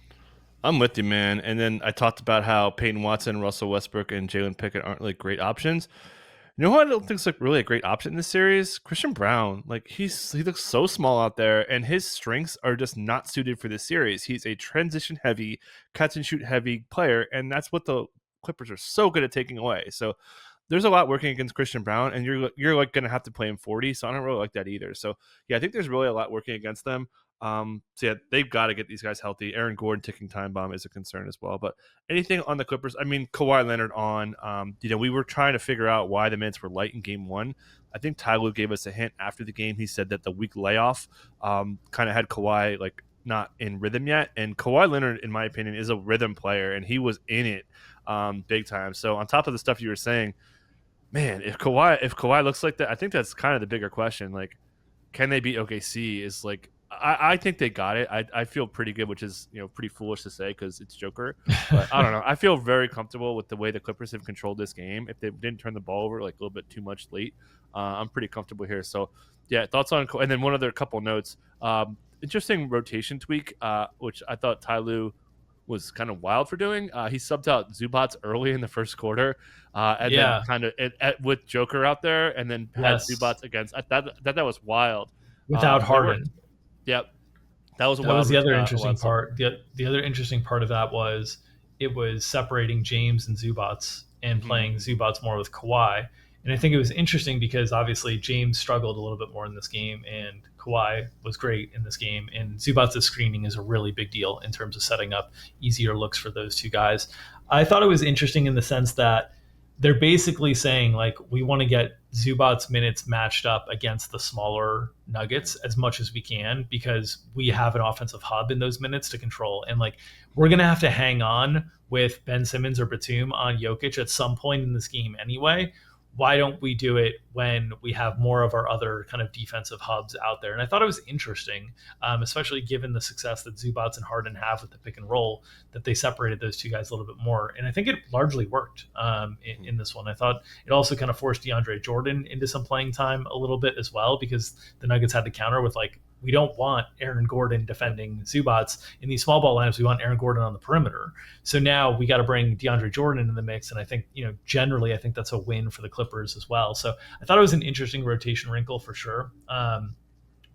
[SPEAKER 1] I'm with you, man. And then I talked about how Peyton Watson, Russell Westbrook, and Jalen Pickett aren't really great options. You know who I don't think is really a great option in this series? Christian Braun. He looks so small out there, and his strengths are just not suited for this series. He's a transition heavy, catch and shoot heavy player, and that's what the Clippers are so good at taking away. So there's a lot working against Christian Braun, and you're going to have to play him 40. So I don't really like that either. So yeah, I think there's really a lot working against them. So yeah, they've got to get these guys healthy. Aaron Gordon ticking time bomb is a concern as well. But anything on the Clippers? I mean, Kawhi Leonard on. We were trying to figure out why the minutes were light in Game 1. I think Ty Lue gave us a hint after the game. He said that the week layoff kind of had Kawhi not in rhythm yet. And Kawhi Leonard, in my opinion, is a rhythm player, and he was in it big time. So on top of the stuff you were saying, man, if Kawhi looks like that, I think that's kind of the bigger question. Can they beat OKC? I think they got it. I feel pretty good, which is pretty foolish to say because it's Joker. But I don't know. I feel very comfortable with the way the Clippers have controlled this game. If they didn't turn the ball over a little bit too much late, I'm pretty comfortable here. So yeah, thoughts on and then one other couple notes. Interesting rotation tweak, which I thought Ty Lue was kind of wild for doing. He subbed out Zubats early in the first quarter, and then kind of with Joker out there, and then had Zubats against. That was wild.
[SPEAKER 2] Without Harden.
[SPEAKER 1] Yep. That was
[SPEAKER 2] the other interesting part. The other interesting part of that was it was separating James and Zubats and playing Zubats more with Kawhi. And I think it was interesting because obviously James struggled a little bit more in this game and Kawhi was great in this game. And Zubats' screening is a really big deal in terms of setting up easier looks for those two guys. I thought it was interesting in the sense that they're basically saying we want to get Zubats minutes matched up against the smaller Nuggets as much as we can because we have an offensive hub in those minutes to control. And we're going to have to hang on with Ben Simmons or Batum on Jokic at some point in this game anyway. Why don't we do it when we have more of our other kind of defensive hubs out there? And I thought it was interesting, especially given the success that Zubats and Harden have with the pick and roll, that they separated those two guys a little bit more. And I think it largely worked in this one. I thought it also kind of forced DeAndre Jordan into some playing time a little bit as well, because the Nuggets had to counter with we don't want Aaron Gordon defending Zubats in these small ball lineups. We want Aaron Gordon on the perimeter. So now we got to bring DeAndre Jordan into the mix. And I think, generally, I think that's a win for the Clippers as well. So I thought it was an interesting rotation wrinkle for sure.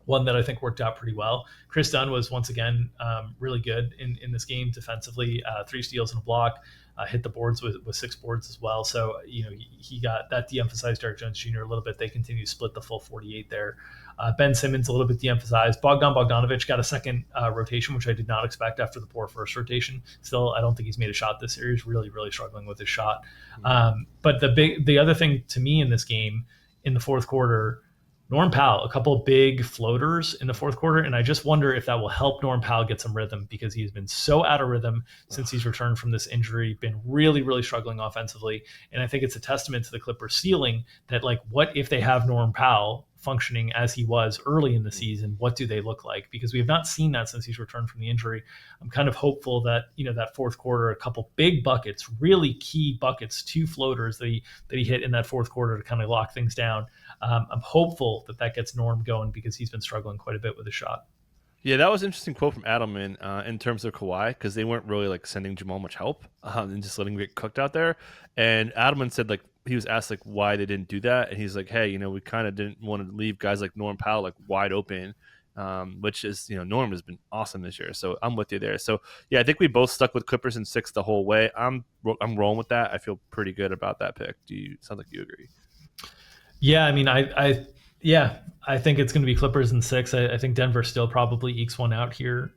[SPEAKER 2] one that I think worked out pretty well. Chris Dunn was once again really good in this game defensively. 3 steals and a block, hit the boards with 6 boards as well. So he got that de-emphasized Derek Jones Jr. a little bit. They continue to split the full 48 there. Ben Simmons a little bit de-emphasized. Bogdanovic got a second rotation, which I did not expect after the poor first rotation. Still, I don't think he's made a shot this series. Really, really struggling with his shot. But the other thing to me in this game in the fourth quarter, Norm Powell, a couple of big floaters in the fourth quarter, and I just wonder if that will help Norm Powell get some rhythm, because he's been so out of rhythm since he's returned from this injury, been really, really struggling offensively. And I think it's a testament to the Clippers' ceiling that, like, what if they have Norm Powell functioning as he was early in the season? What do they look like? Because we have not seen that since he's returned from the injury. I'm kind of hopeful that, that fourth quarter, a couple big buckets, really key buckets, 2 floaters that he hit in that fourth quarter to kind of lock things down. I'm hopeful that gets Norm going, because he's been struggling quite a bit with his shot.
[SPEAKER 1] Yeah, that was an interesting quote from Adelman in terms of Kawhi, because they weren't really like sending Jamal much help and just letting him get cooked out there. And Adelman said, like, he was asked like why they didn't do that, and he's like, hey, we kind of didn't want to leave guys like Norm Powell like wide open, which is, Norm has been awesome this year. So I'm with you there. So yeah, I think we both stuck with Clippers in 6 the whole way. I'm rolling with that. I feel pretty good about that pick. Sounds like you agree?
[SPEAKER 2] Yeah, I mean, I think it's going to be Clippers in 6. I think Denver still probably ekes one out here.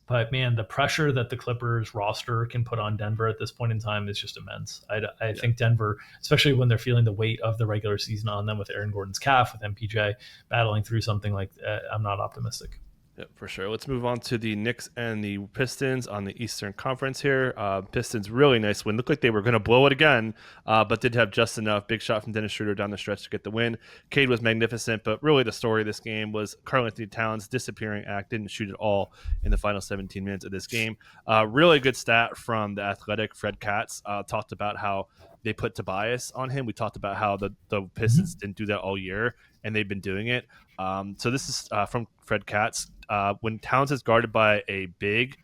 [SPEAKER 2] But man, the pressure that the Clippers roster can put on Denver at this point in time is just immense. I think Denver, especially when they're feeling the weight of the regular season on them with Aaron Gordon's calf, with MPJ battling through something like that, I'm not optimistic.
[SPEAKER 1] Yeah, for sure. Let's move on to the Knicks and the Pistons on the Eastern Conference here. Pistons, really nice win. Looked like they were going to blow it again, but did have just enough. Big shot from Dennis Schroeder down the stretch to get the win. Cade was magnificent, but really the story of this game was Karl-Anthony Towns' disappearing act. Didn't shoot at all in the final 17 minutes of this game. Really good stat from the Athletic. Fred Katz talked about how they put Tobias on him. We talked about how the Pistons didn't do that all year, and they've been doing it. So this is from Fred Katz. When Towns is guarded by a big,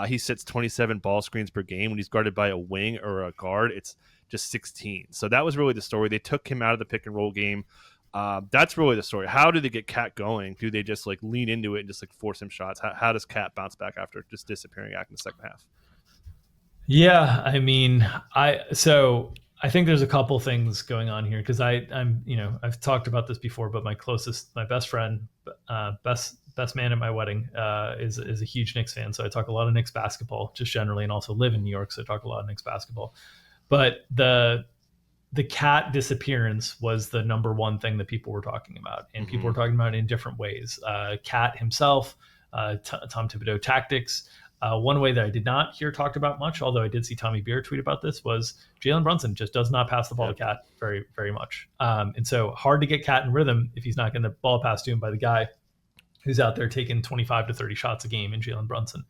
[SPEAKER 1] he sits 27 ball screens per game. When he's guarded by a wing or a guard, it's just 16. So that was really the story. They took him out of the pick and roll game. That's really the story. How do they get Cat going? Do they just like lean into it and just like force him shots? How does Cat bounce back after just disappearing act in the second half?
[SPEAKER 2] Yeah, I mean, I think there's a couple things going on here, because I'm I've talked about this before, but my best friend, best man at my wedding is a huge Knicks fan. So I talk a lot of Knicks basketball just generally, and also live in New York, so I talk a lot of Knicks basketball. But the Cat disappearance was the number one thing that people were talking about, and people were talking about it in different ways. Cat himself, Tom Thibodeau tactics. One way that I did not hear talked about much, although I did see Tommy Beer tweet about this, was Jalen Brunson just does not pass the ball to Cat very, very much. And so hard to get Cat in rhythm if he's not getting the ball passed to him by the guy who's out there taking 25 to 30 shots a game in Jalen Brunson.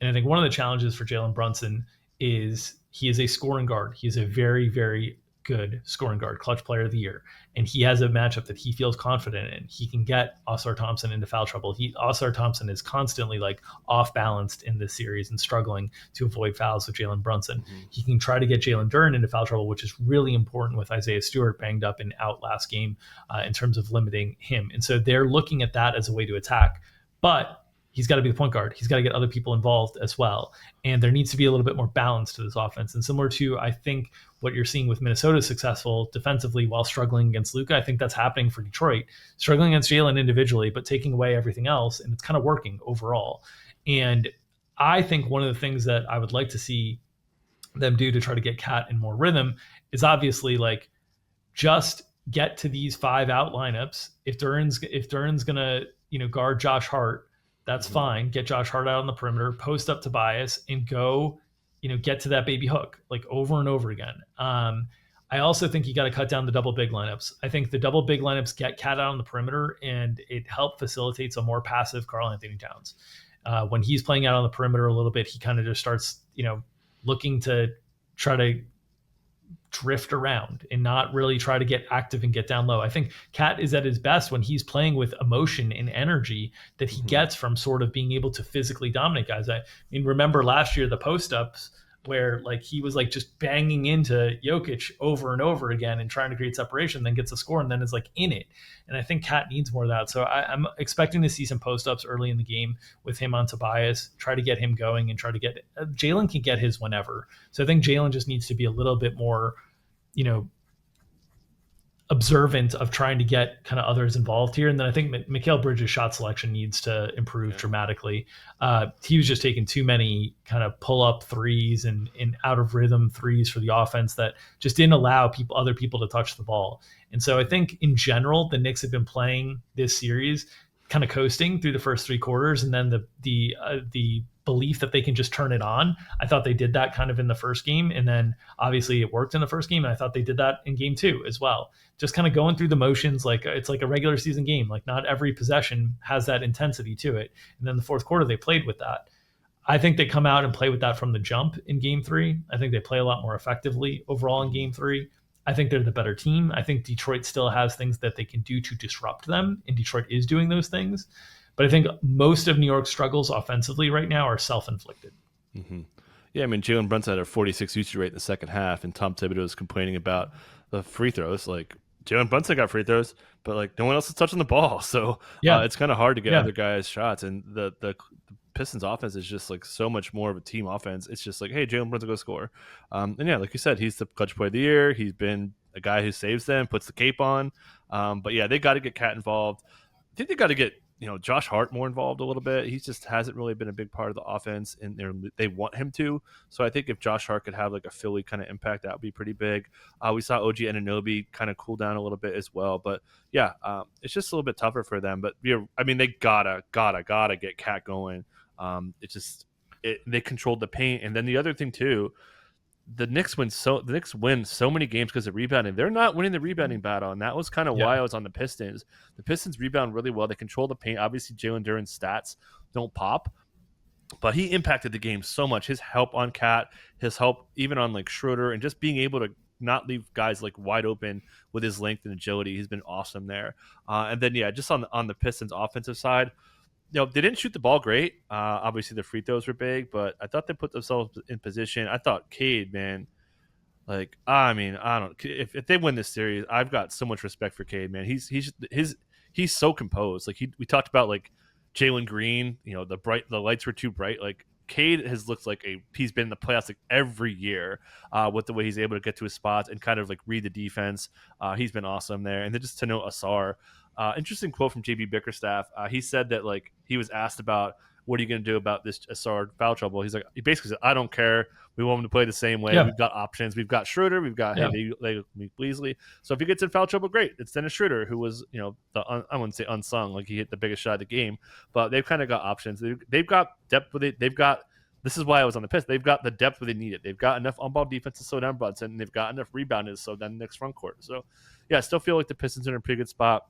[SPEAKER 2] And I think one of the challenges for Jalen Brunson is he is a scoring guard. He's a very, very good scoring guard, clutch player of the year. And he has a matchup that he feels confident in. He can get Oscar Thompson into foul trouble. Oscar Thompson is constantly like off balanced in this series and struggling to avoid fouls with Jalen Brunson. He can try to get Jalen Duren into foul trouble, which is really important with Isaiah Stewart banged up and out last game in terms of limiting him. And so they're looking at that as a way to attack. But he's got to be the point guard. He's got to get other people involved as well. And there needs to be a little bit more balance to this offense. And similar to, I think, what you're seeing with Minnesota successful defensively while struggling against Luka, I think that's happening for Detroit. Struggling against Jalen individually, but taking away everything else. And it's kind of working overall. And I think one of the things that I would like to see them do to try to get Cat in more rhythm is obviously like just get to these 5 out lineups. If Duren's going to, guard Josh Hart, that's fine. Get Josh Hart out on the perimeter, post up Tobias, and go, get to that baby hook like over and over again. I also think you got to cut down the double big lineups. I think the double big lineups get Cat out on the perimeter, and it facilitates a more passive Karl-Anthony Towns. When he's playing out on the perimeter a little bit, he kind of just starts, looking to try to drift around and not really try to get active and get down low. I think Cat is at his best when he's playing with emotion and energy that he gets from sort of being able to physically dominate guys. I mean, remember last year, the post-ups where like he was like just banging into Jokic over and over again and trying to create separation, then gets a score and then is like in it. And I think Cat needs more of that. So I'm expecting to see some post ups early in the game with him on Tobias, try to get him going and try to get Jalen can get his whenever. So I think Jalen just needs to be a little bit more, you know, observant of trying to get kind of others involved here. And then I think Mikal Bridges' shot selection needs to improve dramatically. He was just taking too many kind of pull up threes and out of rhythm threes for the offense that just didn't allow other people to touch the ball. And so I think in general, the Knicks have been playing this series kind of coasting through the first three quarters, and then the belief that they can just turn it on. I thought they did that kind of in the first game, and then obviously it worked in the first game, and I thought they did that in game two as well. Just kind of going through the motions, like it's like a regular season game. Like not every possession has that intensity to it. And then the fourth quarter, they played with that. I think they come out and play with that from the jump in game three. I think they play a lot more effectively overall in game three. I think they're the better team. I think Detroit still has things that they can do to disrupt them, and Detroit is doing those things. But I think most of New York's struggles offensively right now are self-inflicted.
[SPEAKER 1] Mm-hmm. Yeah, I mean, Jalen Brunson had a 46 usage rate in the second half, and Tom Thibodeau was complaining about the free throws. Like, Jalen Brunson got free throws, but like no one else is touching the ball. So it's kind of hard to get other guys shots. And the Pistons offense is just like so much more of a team offense. It's just like, hey, Jalen Brunson, go score. And yeah, like you said, he's the clutch player of the year. He's been a guy who saves them, puts the cape on. But yeah, they got to get Cat involved. I think they got to get Josh Hart more involved a little bit. He just hasn't really been a big part of the offense, and they want him to. So I think if Josh Hart could have like a Philly kind of impact, that would be pretty big. We saw OG Anunoby kind of cool down a little bit as well. But yeah, it's just a little bit tougher for them. But I mean, they gotta get Cat going. They controlled the paint, and then the other thing too. The Knicks win so many games because of rebounding. They're not winning the rebounding battle, and that was kind of why I was on the Pistons. The Pistons rebound really well. They control the paint. Obviously, Jalen Duren's stats don't pop, but he impacted the game so much. His help on Cat, his help even on like Schroeder, and just being able to not leave guys like wide open with his length and agility. He's been awesome there. And then just on the Pistons offensive side, they didn't shoot the ball great. Obviously, the free throws were big, but I thought they put themselves in position. I thought Cade, man, like I mean, I don't. If they win this series, I've got so much respect for Cade, man. He's so composed. Like we talked about like Jalen Green. The lights were too bright. Like Cade has looked like he's been in the playoffs like every year with the way he's able to get to his spots and kind of like read the defense. He's been awesome there. And then just to know Asar. Interesting quote from JB Bickerstaff. He said that like he was asked about what are you going to do about this Asar foul trouble. He basically said, I don't care. We want him to play the same way. We've got options. We've got Schroeder. We've got Beasley. So if he gets in foul trouble, great. It's Dennis Schroeder, who was I wouldn't say unsung, like he hit the biggest shot of the game, but they've kind of got options. They've got depth with it. They've got. This is why I was on the Pistons. They've got the depth where they need it. They've got enough on-ball defense to slow down Brunson, and they've got enough rebounders to slow down the next front court. So yeah, I still feel like the Pistons are in a pretty good spot.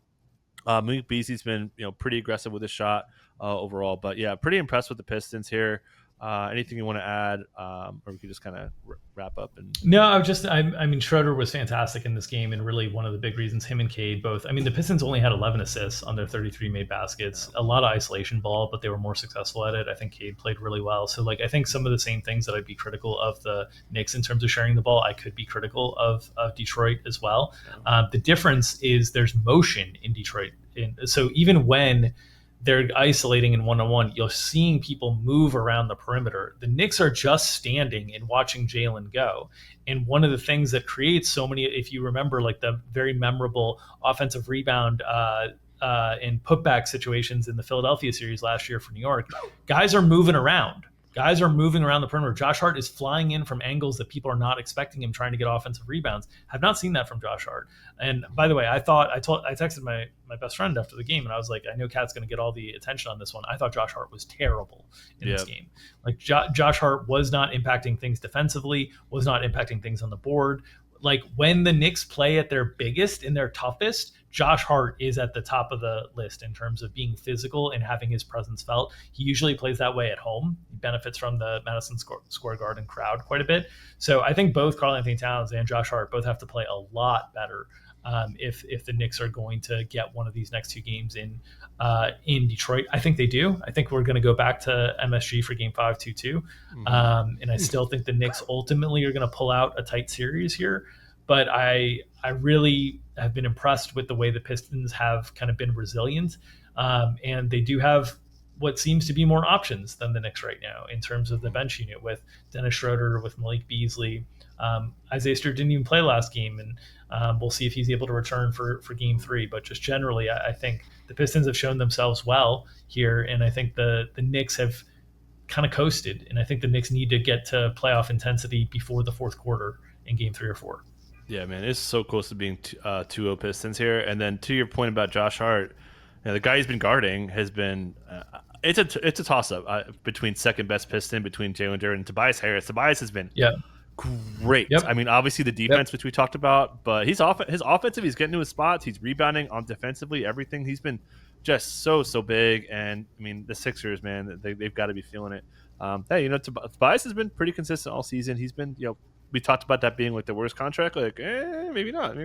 [SPEAKER 1] Malik Beasley's been pretty aggressive with his shot overall, but yeah, pretty impressed with the Pistons here. Anything you want to add, or we could just kind of wrap up?
[SPEAKER 2] No, I mean, Schroeder was fantastic in this game, and really one of the big reasons him and Cade both. I mean, the Pistons only had 11 assists on their 33 made baskets, a lot of isolation ball, but they were more successful at it. I think Cade played really well. So, like, I think some of the same things that I'd be critical of the Knicks in terms of sharing the ball, I could be critical of Detroit as well. The difference is there's motion in Detroit. So even when they're isolating in one-on-one, you're seeing people move around the perimeter. The Knicks are just standing and watching Jalen go. And one of the things that creates so many, if you remember, like the very memorable offensive rebound and putback situations in the Philadelphia series last year for New York, guys are moving around. Guys are moving around the perimeter. Josh Hart is flying in from angles that people are not expecting him, trying to get offensive rebounds. Have not seen that from Josh Hart. And by the way, I texted my best friend after the game, and I was like, I know Cat's going to get all the attention on this one. I thought Josh Hart was terrible in this game. Like Josh Hart was not impacting things defensively, was not impacting things on the board. Like when the Knicks play at their biggest and their toughest, Josh Hart is at the top of the list in terms of being physical and having his presence felt. He usually plays that way at home. He benefits from the Madison Square Garden crowd quite a bit. So I think both Karl-Anthony Towns and Josh Hart both have to play a lot better if the Knicks are going to get one of these next two games in Detroit. I think they do. I think we're going to go back to MSG for Game 5 2-2, and I still think the Knicks ultimately are going to pull out a tight series here. But I really have been impressed with the way the Pistons have kind of been resilient, and they do have what seems to be more options than the Knicks right now in terms of the bench unit with Dennis Schroeder, with Malik Beasley. Isaiah Stewart didn't even play last game, and we'll see if he's able to return for Game 3. But just generally, I think the Pistons have shown themselves well here, and I think the Knicks have kind of coasted, and I think the Knicks need to get to playoff intensity before the fourth quarter in Game 3 or 4.
[SPEAKER 1] Yeah, man, it's so close to being 2-0 Pistons here. And then to your point about Josh Hart, the guy he's been guarding has been it's a toss up between second best Piston, between Jalen Duren and Tobias Harris. Tobias has been great.
[SPEAKER 2] Yep.
[SPEAKER 1] I mean, obviously the defense, which we talked about, but his offensive, he's getting to his spots, he's rebounding on defensively, everything. He's been just so big. And I mean, the Sixers, man, they've got to be feeling it. Hey, Tobias has been pretty consistent all season. He's been, we talked about that being like the worst contract. Like, maybe not.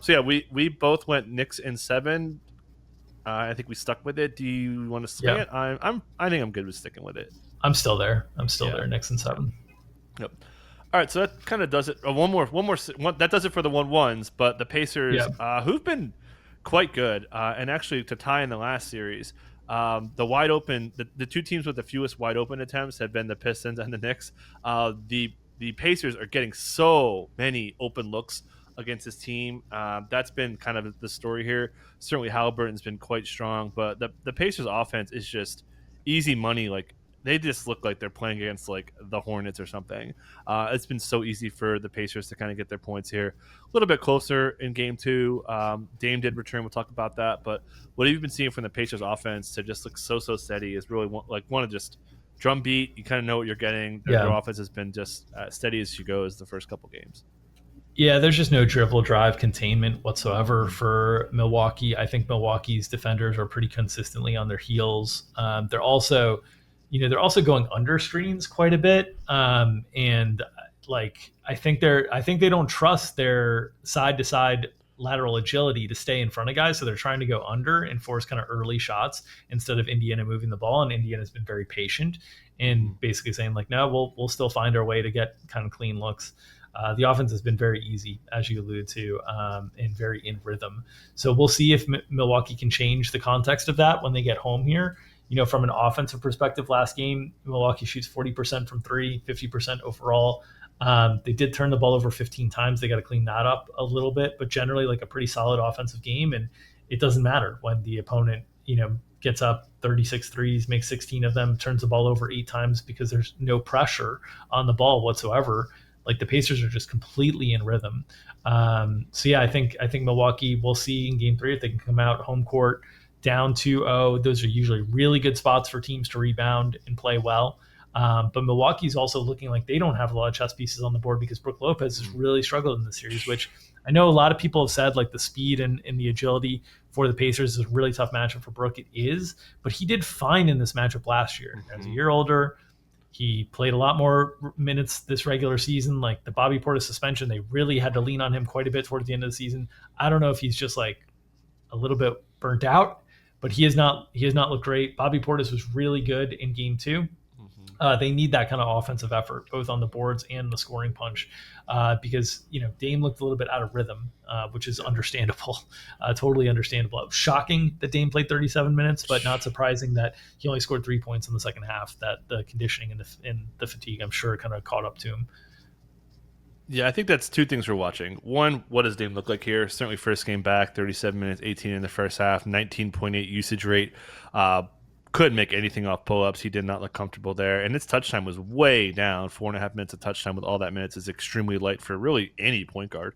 [SPEAKER 1] So yeah, we both went Knicks in 7. I think we stuck with it. Do you want to swing it? I think I'm good with sticking with it.
[SPEAKER 2] I'm still there. there. Knicks in 7.
[SPEAKER 1] Yep. All right, so that kind of does it. One more. That does it for the 1-1s. But the Pacers, who've been quite good, and actually to tie in the last series, the wide open, the two teams with the fewest wide open attempts have been the Pistons and the Knicks. The Pacers are getting so many open looks against this team. That's been kind of the story here. Certainly Halliburton's been quite strong, but the Pacers offense is just easy money. Like, they just look like they're playing against like the Hornets or something. It's been so easy for the Pacers to kind of get their points here. A little bit closer in Game 2. Dame did return. We'll talk about that. But what have you been seeing from the Pacers offense to just look so steady is really one of just drum beat. You kind of know what you're getting. Their offense has been just steady as she goes the first couple games.
[SPEAKER 2] Yeah, there's just no dribble drive containment whatsoever for Milwaukee. I think Milwaukee's defenders are pretty consistently on their heels. They're also going under screens quite a bit, and like I think they don't trust their side to side lateral agility to stay in front of guys, so they're trying to go under and force kind of early shots instead of Indiana moving the ball. And Indiana's been very patient and basically saying like, no, we'll still find our way to get kind of clean looks. The offense has been very easy, as you alluded to, and very in rhythm. So we'll see if Milwaukee can change the context of that when they get home here. From an offensive perspective, last game, Milwaukee shoots 40% from 3, 50% overall. They did turn the ball over 15 times. They got to clean that up a little bit, but generally like a pretty solid offensive game. And it doesn't matter when the opponent, gets up 36 threes, makes 16 of them, turns the ball over 8 times because there's no pressure on the ball whatsoever. Like, the Pacers are just completely in rhythm. So yeah, I think Milwaukee, we'll see in Game 3 if they can come out home court down 2-0. Those are usually really good spots for teams to rebound and play well. But Milwaukee's also looking like they don't have a lot of chess pieces on the board because Brook Lopez has really struggled in the series, which I know a lot of people have said like the speed and the agility for the Pacers is a really tough matchup for Brook. It is, but he did fine in this matchup last year. As a year older, he played a lot more minutes this regular season. Like, the Bobby Portis suspension, they really had to lean on him quite a bit towards the end of the season. I don't know if he's just like a little bit burnt out, but he has not looked great. Bobby Portis was really good in Game 2. They need that kind of offensive effort, both on the boards and the scoring punch, because Dame looked a little bit out of rhythm, which is understandable, totally understandable. Shocking that Dame played 37 minutes, but not surprising that he only scored 3 points in the second half. That the conditioning and the fatigue, I'm sure, kind of caught up to him.
[SPEAKER 1] Yeah, I think that's two things we're watching. One, what does Dame look like here? Certainly first game back, 37 minutes, 18 in the first half, 19.8 usage rate. Couldn't make anything off pull-ups. He did not look comfortable there. And his touch time was way down. 4.5 minutes of touch time with all that minutes is extremely light for really any point guard.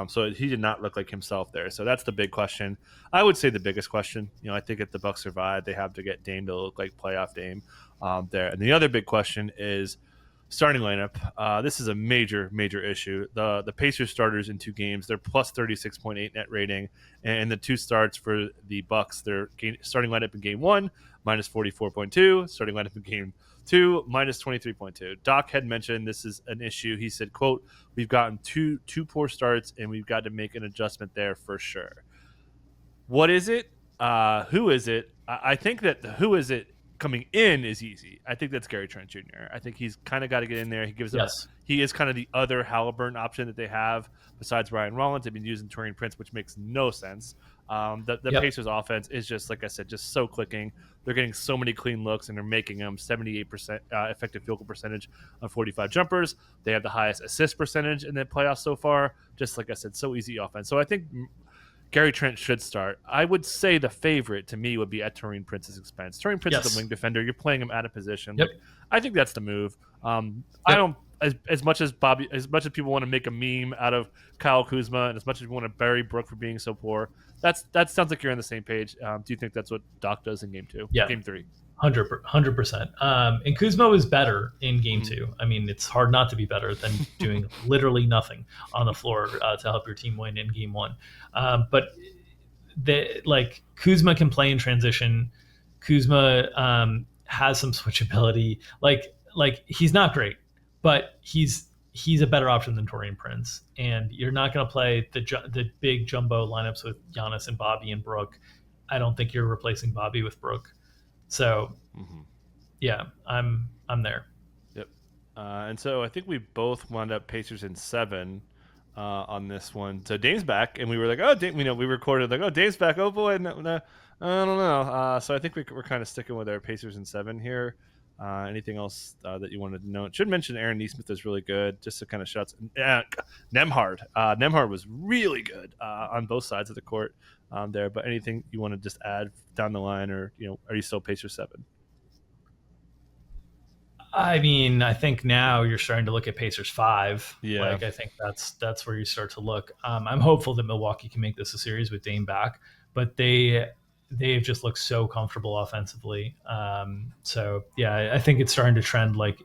[SPEAKER 1] So he did not look like himself there. So that's the big question. I would say the biggest question. I think if the Bucks survive, they have to get Dame to look like playoff Dame there. And the other big question is starting lineup. This is a major issue. The Pacers starters in 2 games, they're plus 36.8 net rating, and the 2 starts for the Bucks, their starting lineup in Game 1 minus 44.2, starting lineup in Game 2 minus 23.2. Doc had mentioned this is an issue. He said, quote, we've gotten two poor starts and we've got to make an adjustment there for sure. What is it? Who is it? I think that the who is it coming in is easy. I think that's Gary Trent Jr. I think he's kind of got to get in there. He gives
[SPEAKER 2] Yes.
[SPEAKER 1] he is kind of the other Halliburton option that they have besides Ryan Rollins. They've been using Taurean Prince, which makes no sense. The
[SPEAKER 2] Yep.
[SPEAKER 1] Pacers offense is just, like I said, just so clicking. They're getting so many clean looks, and they're making them 78% effective field goal percentage on 45 jumpers. They have the highest assist percentage in the playoffs so far. Just like I said, so easy offense. So I think Gary Trent should start. I would say the favorite to me would be at Taurean Prince's expense. Taurean Prince is a wing defender. You're playing him out of position.
[SPEAKER 2] Yep.
[SPEAKER 1] Like, I think that's the move. I don't as much as people want to make a meme out of Kyle Kuzma, and as much as we want to bury Brook for being so poor, that sounds like you're on the same page. Do you think that's what Doc does in game 2?
[SPEAKER 2] Yeah.
[SPEAKER 1] Game 3.
[SPEAKER 2] 100%. And Kuzma was better in game 2. I mean, it's hard not to be better than doing literally nothing on the floor to help your team win in game 1. But Kuzma can play in transition. Kuzma has some switchability. Like he's not great, but he's a better option than Taurean Prince. And you're not going to play the big jumbo lineups with Giannis and Bobby and Brook. I don't think you're replacing Bobby with Brook. So, yeah, I'm there.
[SPEAKER 1] Yep. And so I think we both wound up Pacers in 7 on this one. So Dame's back, and we were like, oh, Dame, we recorded like, oh, Dame's back. Oh boy, no, I don't know. So I think we're kind of sticking with our Pacers in 7 here. Anything else that you wanted to know? Should mention Aaron Nesmith is really good. Just to kind of shots. Nembhard. Nembhard was really good on both sides of the court there. But anything you want to just add down the line, or are you still Pacers 7?
[SPEAKER 2] I mean, I think now you're starting to look at Pacers 5.
[SPEAKER 1] Yeah.
[SPEAKER 2] Like I think that's where you start to look. I'm hopeful that Milwaukee can make this a series with Dame back, but they've just looked so comfortable offensively. So yeah, I think it's starting to trend like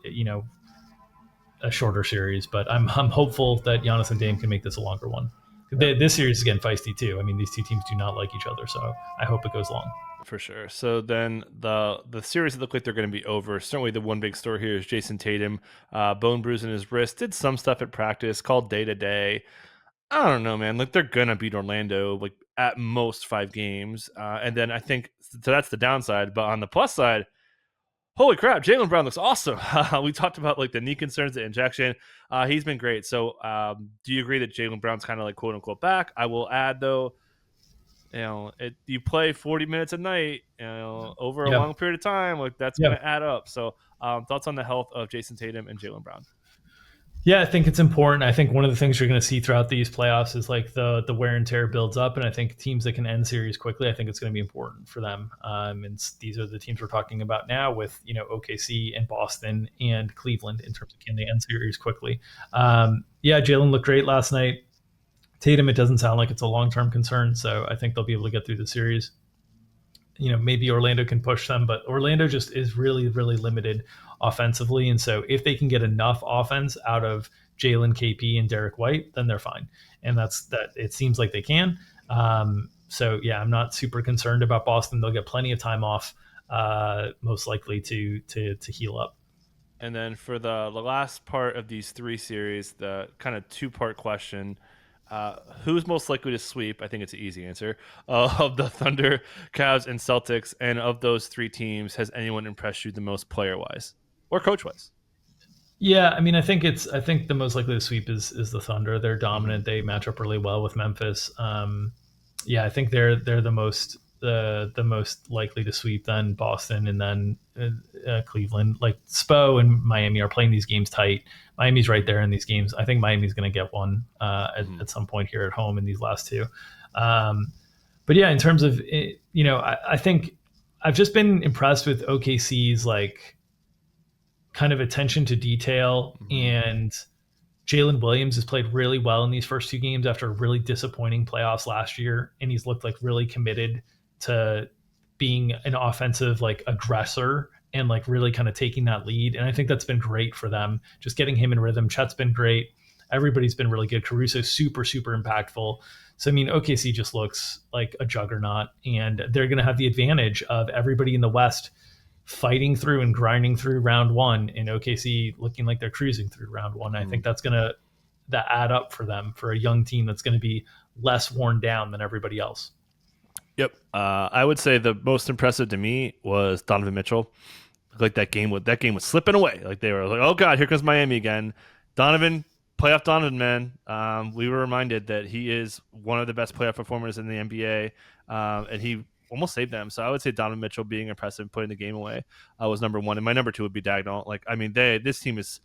[SPEAKER 2] a shorter series, but I'm hopeful that Giannis and Dame can make this a longer one. This series is getting feisty too. I mean, these two teams do not like each other, so I hope it goes long.
[SPEAKER 1] For sure. So then the series look like they're going to be over. Certainly the one big story here is Jason Tatum, bone bruise in his wrist, did some stuff at practice, called day to day. I don't know, man. Like, they're going to beat Orlando, like, at most 5 games. And then I think, so that's the downside. But on the plus side, holy crap, Jaylen Brown looks awesome. We talked about, like, the knee concerns, the injection. He's been great. So do you agree that Jaylen Brown's kind of, like, quote-unquote back? I will add, though, you play 40 minutes a night, over a long period of time, like, that's going to add up. So thoughts on the health of Jason Tatum and Jaylen Brown?
[SPEAKER 2] Yeah, I think it's important. I think one of the things you're going to see throughout these playoffs is like the wear and tear builds up. And I think teams that can end series quickly, I think it's going to be important for them. And these are the teams we're talking about now with, OKC and Boston and Cleveland in terms of can they end series quickly. Jaylen looked great last night. Tatum, it doesn't sound like it's a long-term concern. So I think they'll be able to get through the series. Maybe Orlando can push them, but Orlando just is really, really limited offensively. And so if they can get enough offense out of Jalen, KP, and Derek White, then they're fine. And that it seems like they can. So yeah, I'm not super concerned about Boston. They'll get plenty of time off, most likely to heal up.
[SPEAKER 1] And then for the last part of these 3 series, the kind of 2-part question, who's most likely to sweep? I think it's an easy answer. Of the Thunder, Cavs, and Celtics, and of those 3 teams, has anyone impressed you the most player-wise or coach-wise?
[SPEAKER 2] Yeah, I mean, I think the most likely to sweep is the Thunder. They're dominant. They match up really well with Memphis. I think they're the most likely to sweep, then Boston, and then Cleveland. Like Spo and Miami are playing these games tight. Miami's right there in these games. I think Miami's going to get one at some point here at home in these last 2. But yeah, in terms of I think I've just been impressed with OKC's like kind of attention to detail, and Jalen Williams has played really well in these first 2 games after a really disappointing playoffs last year, and he's looked like really committed to being an offensive like aggressor and like really kind of taking that lead. And I think that's been great for them, just getting him in rhythm. Chet's been great. Everybody's been really good. Caruso's super, super impactful. So, I mean, OKC just looks like a juggernaut, and they're going to have the advantage of everybody in the West fighting through and grinding through round one, and OKC looking like they're cruising through round one. I think that's going to that add up for them, for a young team that's going to be less worn down than everybody else.
[SPEAKER 1] Yep. I would say the most impressive to me was Donovan Mitchell. Like that game was slipping away. Like they were like, oh God, here comes Miami again. Donovan, playoff Donovan, man. We were reminded that he is one of the best playoff performers in the NBA, and he almost saved them. So I would say Donovan Mitchell being impressive, putting the game away, was number one, and my number two would be Dagnall. Like, I mean, this team is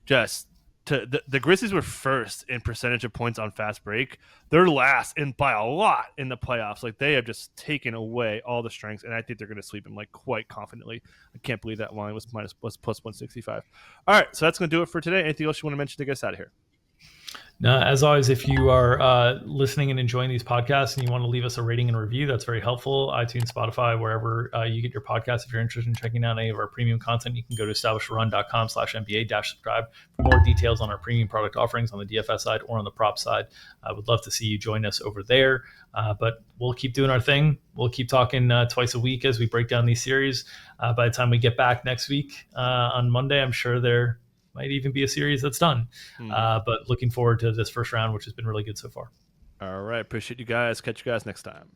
[SPEAKER 1] just the Grizzlies were first in percentage of points on fast break. They're last and by a lot in the playoffs. Like they have just taken away all the strengths, and I think they're going to sweep them like quite confidently. I can't believe that line was plus 165. All right, so that's going to do it for today. Anything else you want to mention to get us out of here?
[SPEAKER 2] Now, as always, if you are listening and enjoying these podcasts and you want to leave us a rating and review, that's very helpful. iTunes, Spotify, wherever you get your podcasts. If you're interested in checking out any of our premium content, you can go to establishedrun.com/NBA-subscribe for more details on our premium product offerings on the DFS side or on the prop side. I would love to see you join us over there, but we'll keep doing our thing. We'll keep talking twice a week as we break down these series. By the time we get back next week on Monday, I'm sure there might even be a series that's done. But looking forward to this first round, which has been really good so far.
[SPEAKER 1] All right. Appreciate you guys. Catch you guys next time.